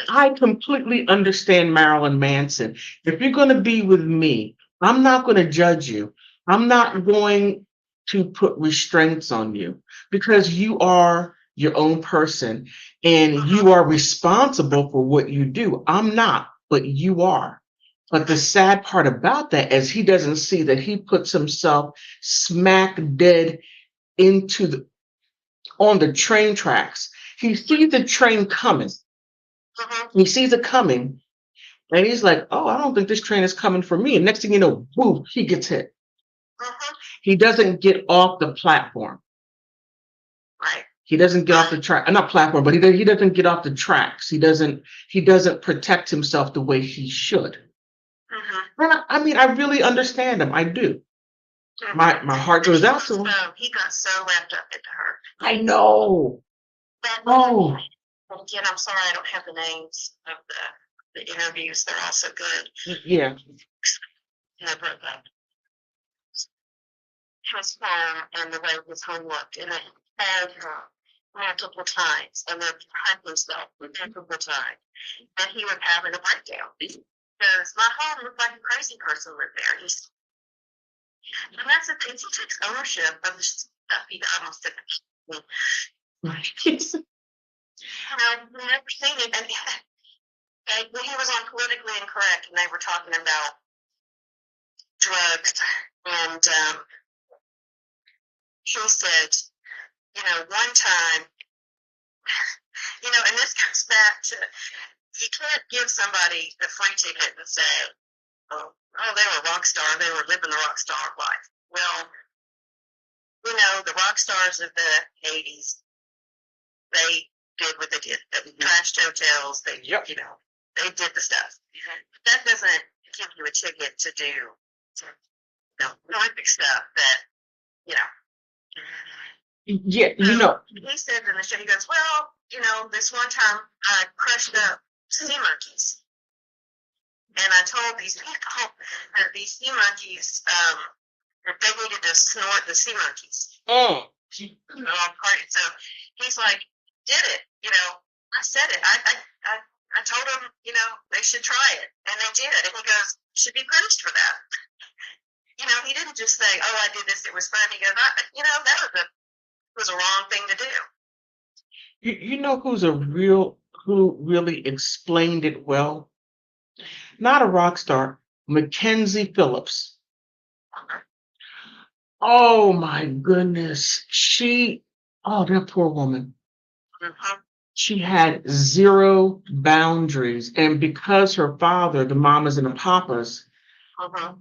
B: I completely understand Marilyn Manson. If you're going to be with me, I'm not going to judge you. I'm not going to put restraints on you because you are your own person and you are responsible for what you do. I'm not, but you are. But the sad part about that is he doesn't see that he puts himself smack dead on the train tracks. He sees the train coming. He sees it coming, and he's like, "Oh, I don't think this train is coming for me." And next thing you know, boom, he gets hit. He doesn't get off the platform.
A: Right.
B: He doesn't get off the track, not platform, but he doesn't get off the tracks. He doesn't protect himself the way he should. And I mean, I really understand him. I do. My heart goes out to him.
A: He got so wrapped up into her.
B: I know. Oh.
A: Again, I'm sorry I don't have the names of the interviews. They're all so good.
B: Yeah.
A: And I broke up. His phone and the way his homework, and I had her multiple times, and then behind himself multiple times. And he was having a breakdown because my home looked like a crazy person lived there. And that's the thing, he takes ownership of the stuff he almost did. I've never seen it. And when he was on Politically Incorrect, and they were talking about drugs, and he said, one time, and this comes back to, you can't give somebody a free ticket and say, oh, they were a rock star, they were living the rock star life. Well, the rock stars of the 80s, they did what they did. They trashed hotels, they did the stuff. That doesn't give you a ticket to do Olympic stuff that,
B: Yeah,
A: He said in the show, he goes, well, this one time I crushed up sea monkeys. And I told these people that these sea monkeys, that they needed to snort the sea monkeys.
B: Oh.
A: So he's like, did it. I said it. I told them, they should try it. And they did. And he goes, should be punished for that. He didn't just say, oh, I did this, it was fun. He goes, that was a wrong thing to do.
B: You know who really explained it well? Not a rock star, Mackenzie Phillips. Oh my goodness. That poor woman. She had zero boundaries. And because her father, the mamas and the papas,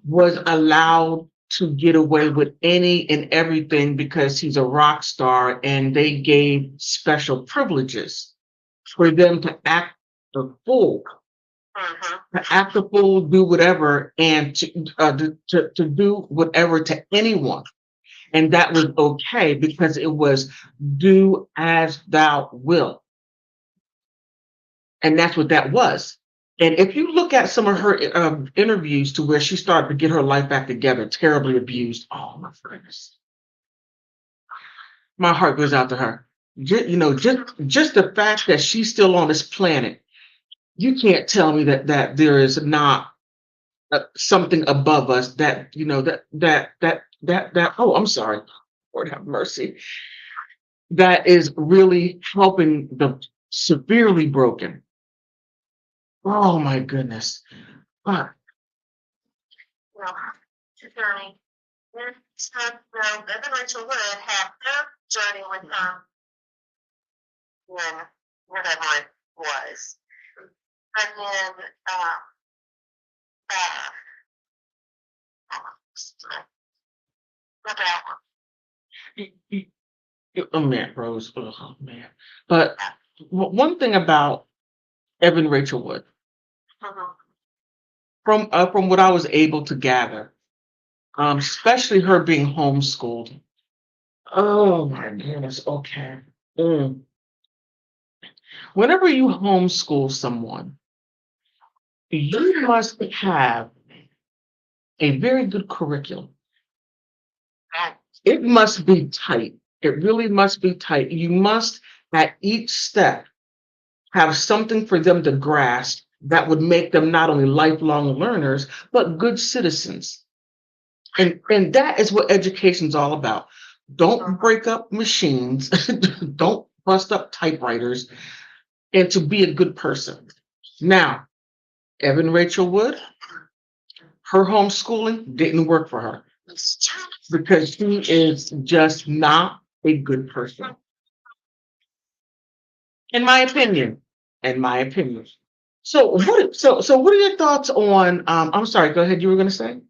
B: was allowed to get away with any and everything because he's a rock star, and they gave special privileges for them to act the fool. To act the fool, do whatever, and to do whatever to anyone. And that was okay because it was do as thou wilt. And that's what that was. And if you look at some of her interviews to where she started to get her life back together, terribly abused. Oh my goodness. My heart goes out to her. Just the fact that she's still on this planet, you can't tell me that there is not something above us that oh, I'm sorry, Lord have mercy, that is really helping the severely broken. Oh my goodness. But
A: Journey. Evan Rachel Wood had their journey with whatever it was. And then, uh, what else?
B: Oh man, Rose. Oh man. But one thing about Evan Rachel Wood,
A: Mhm.
B: from what I was able to gather, especially her being homeschooled. Oh my goodness. Okay. Mm. Whenever you homeschool someone, you must have a very good curriculum. It must be tight. It really must be tight. You must, at each step, have something for them to grasp that would make them not only lifelong learners, but good citizens. And that is what education's all about. Don't break up machines, don't bust up typewriters, and to be a good person. Now, Evan Rachel Wood, her homeschooling didn't work for her because she is just not a good person, in my opinion. In my opinion. So what are your thoughts on I'm sorry, go ahead, you were gonna say?
A: And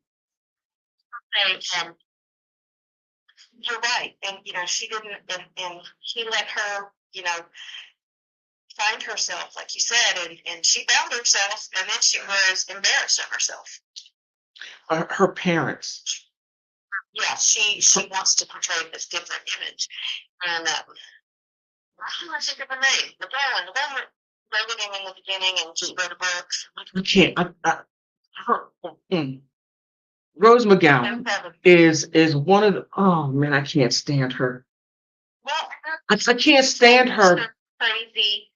A: you're right. And, she didn't, and he let her, find herself, like you said, and she found herself, and then she was embarrassed of herself.
B: Her parents.
A: Yeah, she wants to portray this different image. And I can't think of a name. The one that wrote him in the beginning and she wrote books.
B: I can't. Her, Rose McGowan is one of the. Oh man, I can't stand her.
A: Well,
B: I can't stand her.
A: Crazy,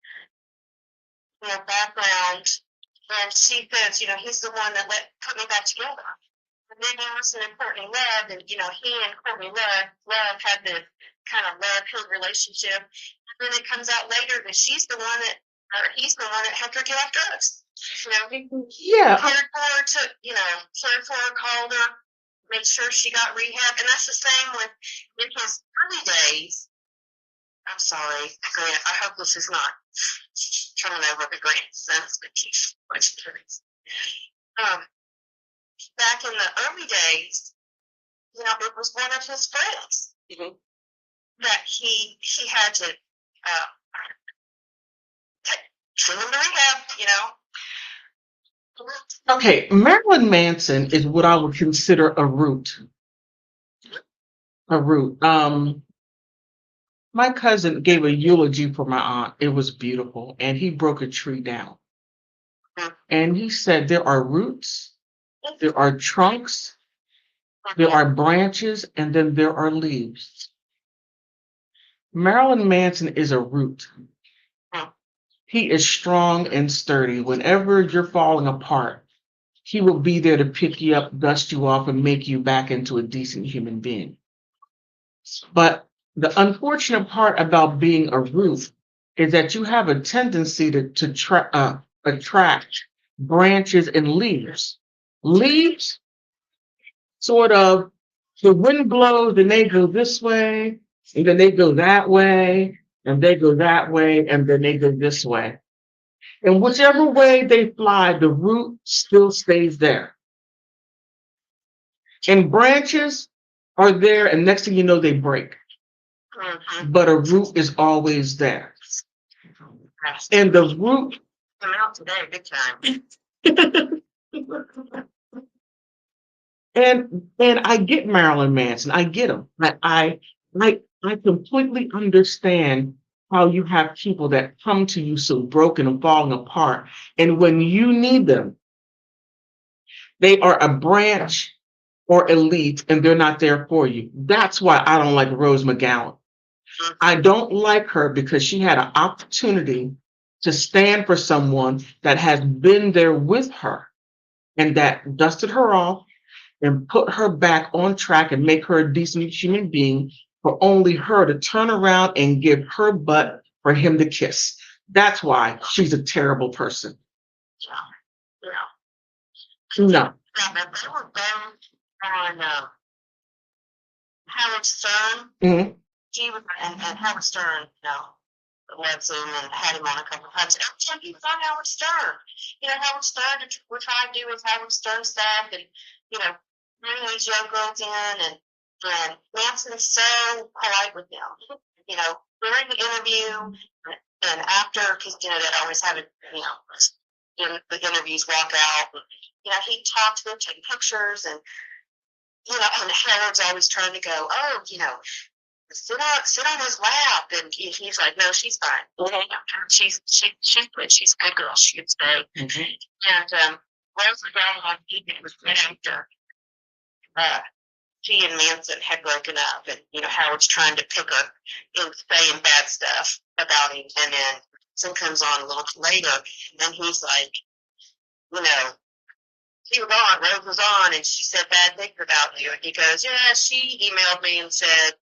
A: background, and she says, he's the one that put me back together. And then there was an important love, and he and Courtney Love had this kind of love-hate relationship. And then it comes out later that he's the one that helped her get off drugs.
B: Yeah.
A: Cared for her, cared for her, called her, made sure she got rehab, and that's the same with in his early days. I'm sorry, Grant. I hope this is not coming over to Grant's sensitive questions. Back in the early days, it was one of his friends that he had to send him to rehab.
B: Okay, Marilyn Manson is what I would consider a root. A root. My cousin gave a eulogy for my aunt. It was beautiful, and he broke a tree down. And he said there are roots, there are trunks, there are branches, and then there are leaves. Marilyn Manson is a root. He is strong and sturdy. Whenever you're falling apart, he will be there to pick you up, dust you off, and make you back into a decent human being. But the unfortunate part about being a root is that you have a tendency to attract branches and leaves. Leaves, sort of, the wind blows and they go this way, and then they go that way, and they go that way, and then they go this way. And whichever way they fly, the root still stays there. And branches are there, and next thing you know, they break. But a root is always there. And the root
A: come out today, big time.
B: and I get Marilyn Manson. I get him. I completely understand how you have people that come to you so broken and falling apart. And when you need them, they are a branch or a leaf and they're not there for you. That's why I don't like Rose McGowan. I don't like her because she had an opportunity to stand for someone that has been there with her and that dusted her off and put her back on track and make her a decent human being for only her to turn around and give her butt for him to kiss. That's why she's a terrible person. No.
A: Yeah, but they were both on Howard Stern.
B: Mm-hmm.
A: She was, and Howard Stern, loves him and had him on a couple of times. Every time he was on Howard Stern, Howard Stern would try to do his Howard Stern stuff and, bring these young girls in, and Manson's so polite with them. During the interview and after, because, they'd always have it, in the interviews walk out. He'd talk to them, take pictures, and, and Howard's always trying to go, oh, sit on his lap, and he's like, no, she's fine. She's good. She's a good girl. She could stay. And Rose McGowan, like he did, was right after she and Manson had broken up, and Howard's trying to pick up and saying bad stuff about him, and then some comes on a little later, and he's like, she was on, Rose was on, and she said bad things about you, and he goes, yeah, she emailed me and said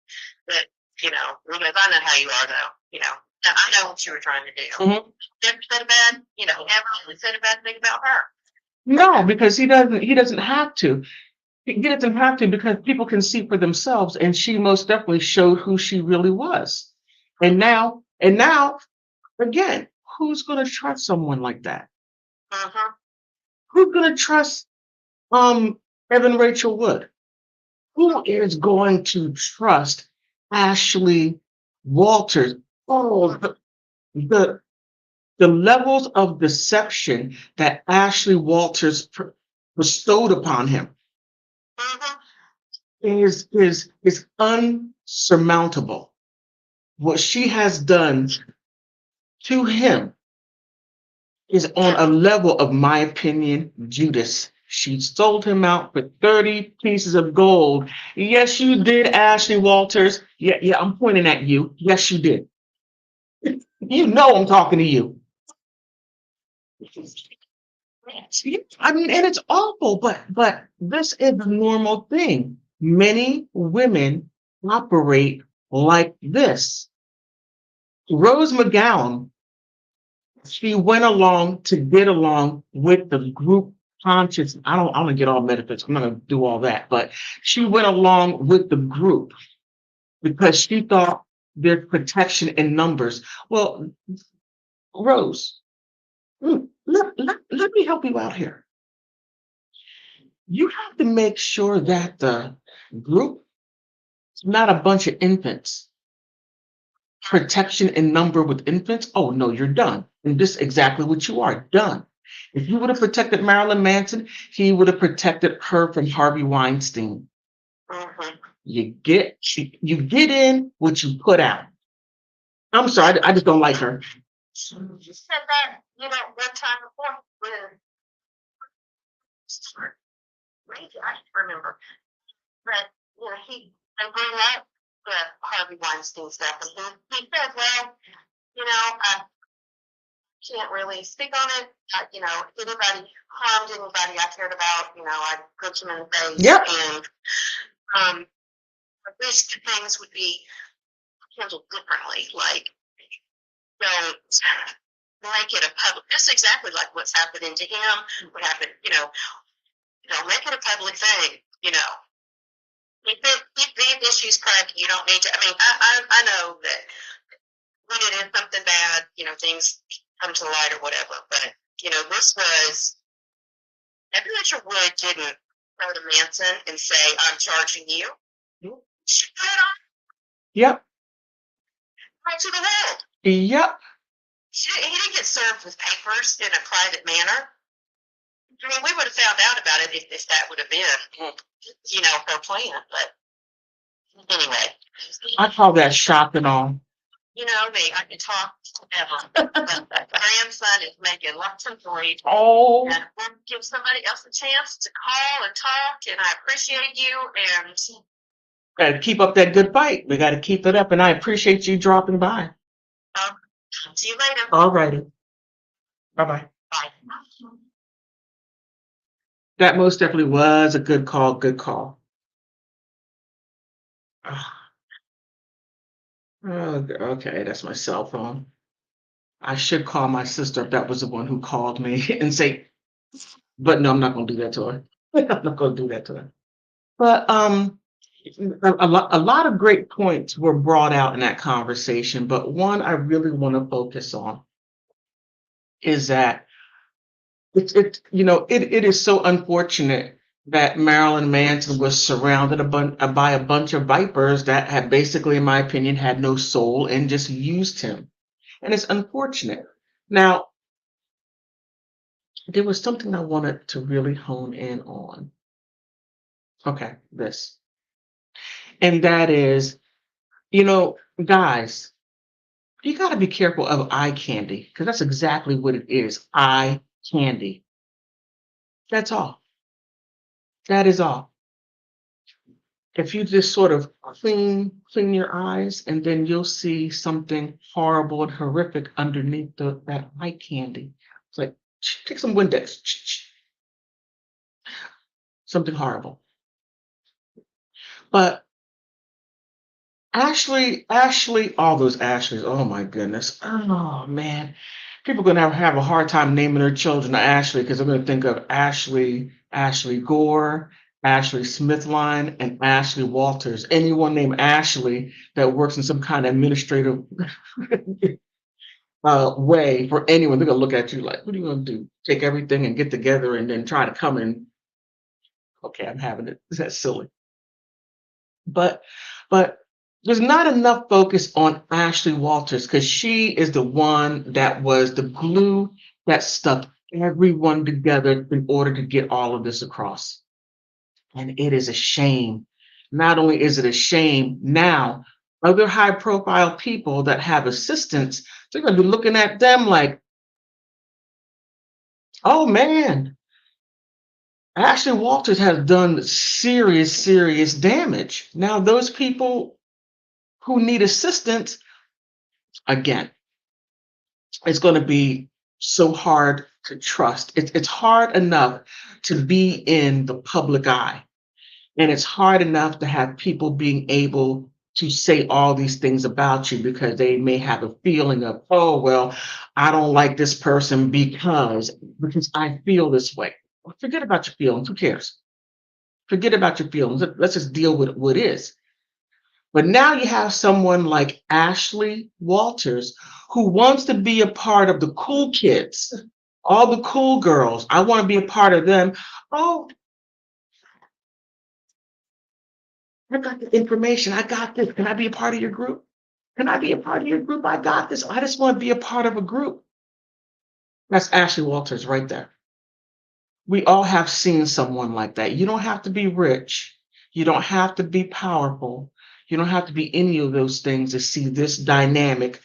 A: that, he goes, I know how you are, though, I know what you were trying to do. Never said a bad, never really said a bad thing about her.
B: No, because he doesn't have to. He doesn't have to, because people can see for themselves, and she most definitely showed who she really was. And now, again, who's going to trust someone like that? Who's going to trust Evan Rachel Wood? Who is going to trust Ashley Walters? Oh, the levels of deception that Ashley Walters bestowed upon him is unsurmountable. What she has done to him is on a level of, my opinion, Judas. She sold him out for 30 pieces of gold. Yes, you did, Ashley Walters. Yeah, I'm pointing at you. Yes, you did. You know I'm talking to you. I mean, and it's awful, but this is a normal thing. Many women operate like this. Rose McGowan, she went along to get along with the group conscious. I don't want to get all metaphysical. I'm not going to do all that, but she went along with the group because she thought there's protection in numbers. Well, Rose, let me help you out here. You have to make sure that the group is not a bunch of infants. Protection in number with infants? Oh, no, you're done. And this is exactly what you are, done. If you would have protected Marilyn Manson, he would have protected her from Harvey Weinstein. You get in what you put out. I'm sorry, I just don't like her.
A: You said that, one time before with, maybe I don't remember, but they bring up the Harvey Weinstein stuff, and he said, well, I can't really speak on it. If anybody harmed anybody I cared about, I'd punch them in the face.
B: Yep.
A: And I wish things would be handled differently. Like, don't make it a public. That's exactly like what's happening to him. What happened, make it a public thing. If the issue's private, you don't need to. I mean, I know that when it is something bad, things come to light or whatever. But this was, Evan Rachel Wood didn't go to Manson and say, "I'm charging you." She put it on.
B: Yep.
A: Right to the world.
B: Yep.
A: He didn't get served with papers in a private manner. I mean, we would have found out about it if that would have been, her plan. But anyway,
B: I call that shock and all.
A: Me, I can talk forever. But that grandson is making lots of noise.
B: Oh.
A: And we'll give somebody else a chance to call and talk, and I appreciate you. And
B: got to keep up that good fight. We got to keep it up, and I appreciate you dropping by.
A: See you later.
B: All righty. Bye-bye.
A: Bye.
B: That most definitely was a good call. Good call. Oh, okay, that's my cell phone. I should call my sister if that was the one who called me and say, but no, I'm not going to do that to her. I'm not going to do that to her. But a lot of great points were brought out in that conversation, but one I really want to focus on is that it is so unfortunate that Marilyn Manson was surrounded by a bunch of vipers that had basically, in my opinion, had no soul and just used him. And it's unfortunate. Now, there was something I wanted to really hone in on. Okay, this. And that is, guys, you got to be careful of eye candy because that's exactly what it is. Eye candy. That's all. That is all. If you just sort of clean your eyes, and then you'll see something horrible and horrific underneath that eye candy. It's like, take some Windex. Something horrible. But Ashley, all those Ashleys. Oh my goodness. Oh man. People are gonna have a hard time naming their children Ashley because they're gonna think of Ashley Gore, Ashley Smithline, and Ashley Walters. Anyone named Ashley that works in some kind of administrative way for anyone, they're gonna look at you like, what are you gonna do? Take everything and get together and then try to come in. Okay, I'm having it. That's silly. But but there's not enough focus on Ashley Walters because she is the one that was the glue that stuck everyone together in order to get all of this across. And it is a shame. Not only is it a shame, now other high profile people that have assistants, they're going to be looking at them like, oh man, Ashley Walters has done serious damage. Now, those people who need assistance, again, it's going to be so hard to trust. It's hard enough to be in the public eye, and it's hard enough to have people being able to say all these things about you because they may have a feeling of, oh, well, I don't like this person because I feel this way. Well, forget about your feelings. Who cares? Forget about your feelings. Let's just deal with what is. But now you have someone like Ashley Walters who wants to be a part of the cool kids, all the cool girls. I want to be a part of them. Oh, I got the information. I got this. Can I be a part of your group? Can I be a part of your group? I got this. I just want to be a part of a group. That's Ashley Walters right there. We all have seen someone like that. You don't have to be rich. You don't have to be powerful. You don't have to be any of those things to see this dynamic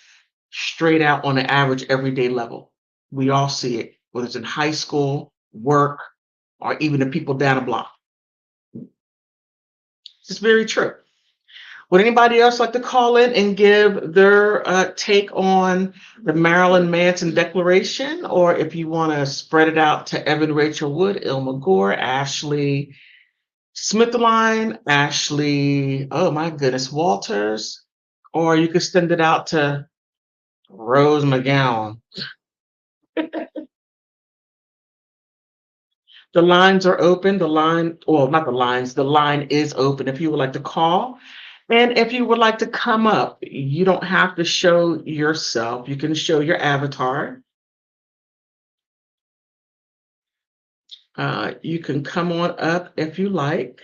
B: straight out on an average everyday level. We all see it, whether it's in high school, work, or even the people down the block. It's very true. Would anybody else like to call in and give their take on the Marilyn Manson Declaration? Or if you want to spread it out to Evan Rachel Wood, Ilma Gore, Ashley Smithline, Ashley, oh my goodness, Walters, or you could send it out to Rose McGowan. The lines are open. Well, not the lines, the line is open if you would like to call. And if you would like to come up, you don't have to show yourself. You can show your avatar. You can come on up if you like.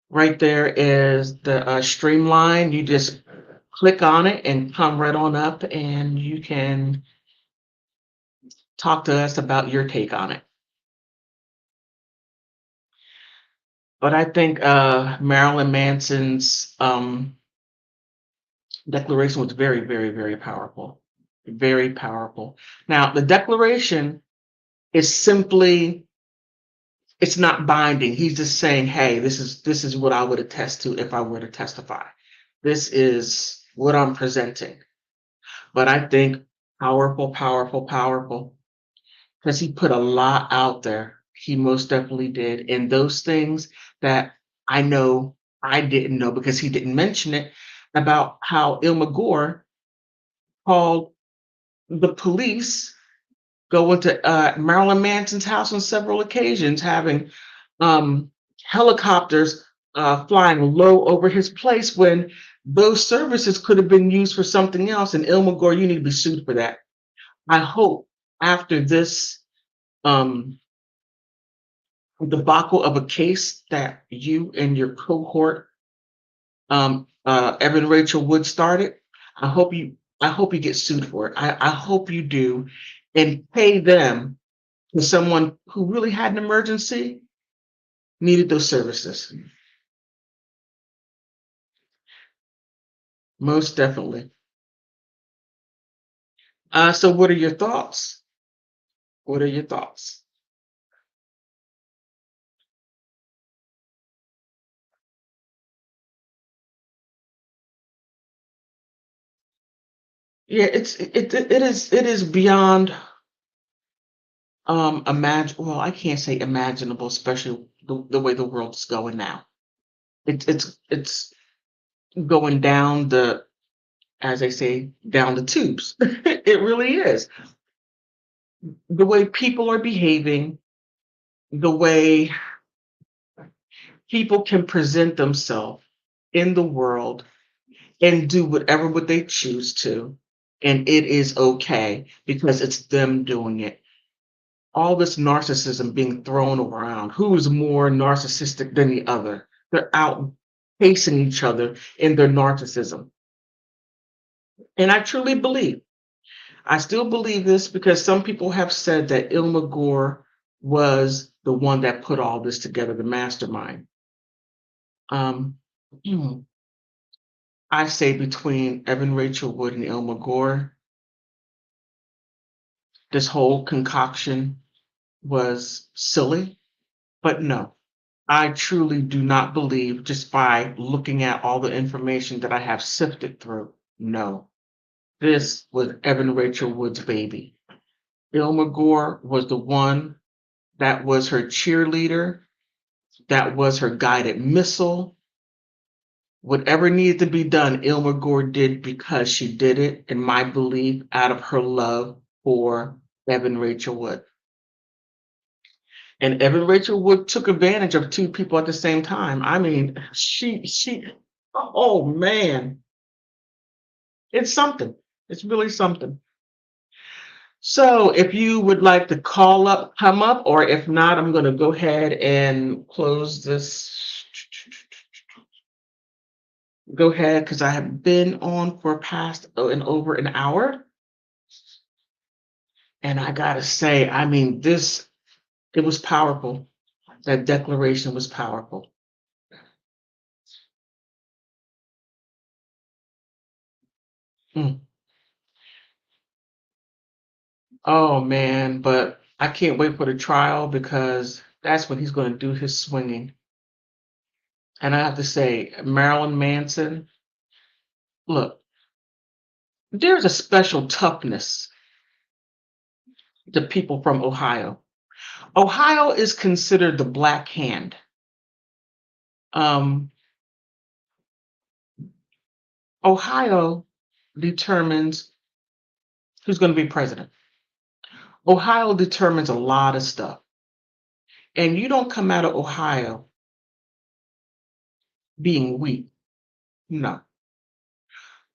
B: Right there is the streamline. You just click on it and come right on up, and you can talk to us about your take on it. But I think Marilyn Manson's declaration was very powerful. Very powerful. Now, the declaration is simply, it's not binding. He's just saying, hey, this is what I would attest to if I were to testify. This is what I'm presenting. But I think powerful, because he put a lot out there. He most definitely did. And those things that I know I didn't know because he didn't mention it about how Ilma Gore called the police going to Marilyn Manson's house on several occasions, having um, helicopters flying low over his place when those services could have been used for something else. And Ilmagor, you need to be sued for that. I hope after this um, debacle of a case that you and your cohort, Evan Rachel Wood started, I hope you get sued for it. I hope you do, and pay them to someone who really had an emergency, needed those services. Most definitely. So what are your thoughts? What are your thoughts? Yeah, it is beyond imagine well, I can't say imaginable, especially the way the world's going now. It's going down the, as they say, down the tubes. It really is. The way people are behaving, the way people can present themselves in the world and do whatever what they choose to, and it is okay because it's them doing it. All this narcissism being thrown around. Who is more narcissistic than the other? They're out facing each other in their narcissism. And I truly believe, I still believe this because some people have said that Ilma Gore was the one that put all this together, the mastermind. Um, I say between Evan Rachel Wood and Ilma Gore, this whole concoction was silly, but no. I truly do not believe, just by looking at all the information that I have sifted through. No, this was Evan Rachel Wood's baby. Ilma Gore was the one that was her cheerleader, that was her guided missile. Whatever needed to be done, Ilma Gore did because she did it, in my belief, out of her love for Evan Rachel Wood. And Evan Rachel Wood took advantage of two people at the same time. I mean, oh man, it's something. It's really something. So if you would like to call up, come up, or if not, I'm going to go ahead and close this. Go ahead, because I have been on for past and over an hour. And I got to say, I mean, it was powerful. That declaration was powerful. Mm. Oh man, but I can't wait for the trial because that's when he's going to do his swinging. And I have to say, Marilyn Manson, look, there's a special toughness to people from Ohio. Ohio is considered the black hand. Um, Ohio determines who's going to be president. Ohio determines a lot of stuff. And you don't come out of Ohio being weak. No.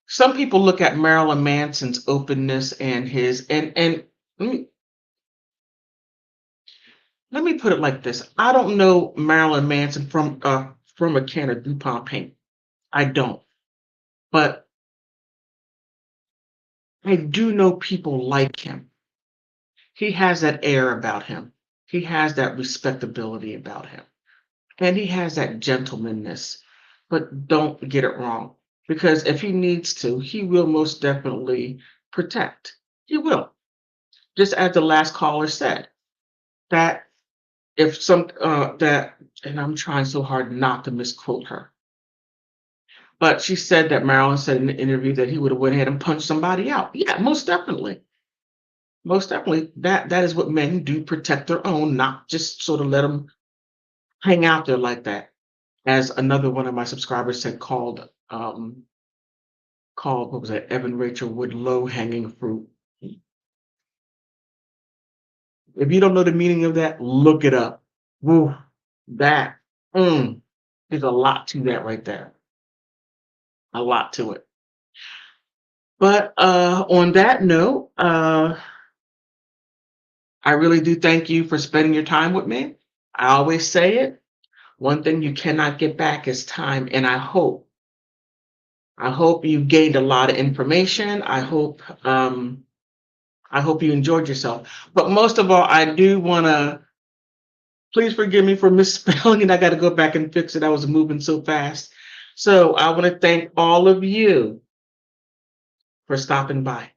B: Some people look at Marilyn Manson's openness and his and let me let me put it like this. I don't know Marilyn Manson from a can of DuPont paint. I don't. But I do know people like him. He has that air about him. He has that respectability about him. And he has that gentlemanness. But don't get it wrong. Because if he needs to, he will most definitely protect. He will. Just as the last caller said, that if some that and I'm trying so hard not to misquote her, but she said that Marilyn said in the interview that he would have went ahead and punched somebody out. Yeah, most definitely. Most definitely. That is what men do, protect their own, not just sort of let them hang out there like that. As another one of my subscribers said, called what was that, Evan Rachel Wood, low hanging fruit. If you don't know the meaning of that, look it up. Woo, that, there's a lot to that right there. A lot to it. But on that note, I really do thank you for spending your time with me. I always say it. One thing you cannot get back is time, and I hope you gained a lot of information. I hope you enjoyed yourself. But most of all, I do want to please forgive me for misspelling it. I got to go back and fix it. I was moving so fast. So I want to thank all of you for stopping by.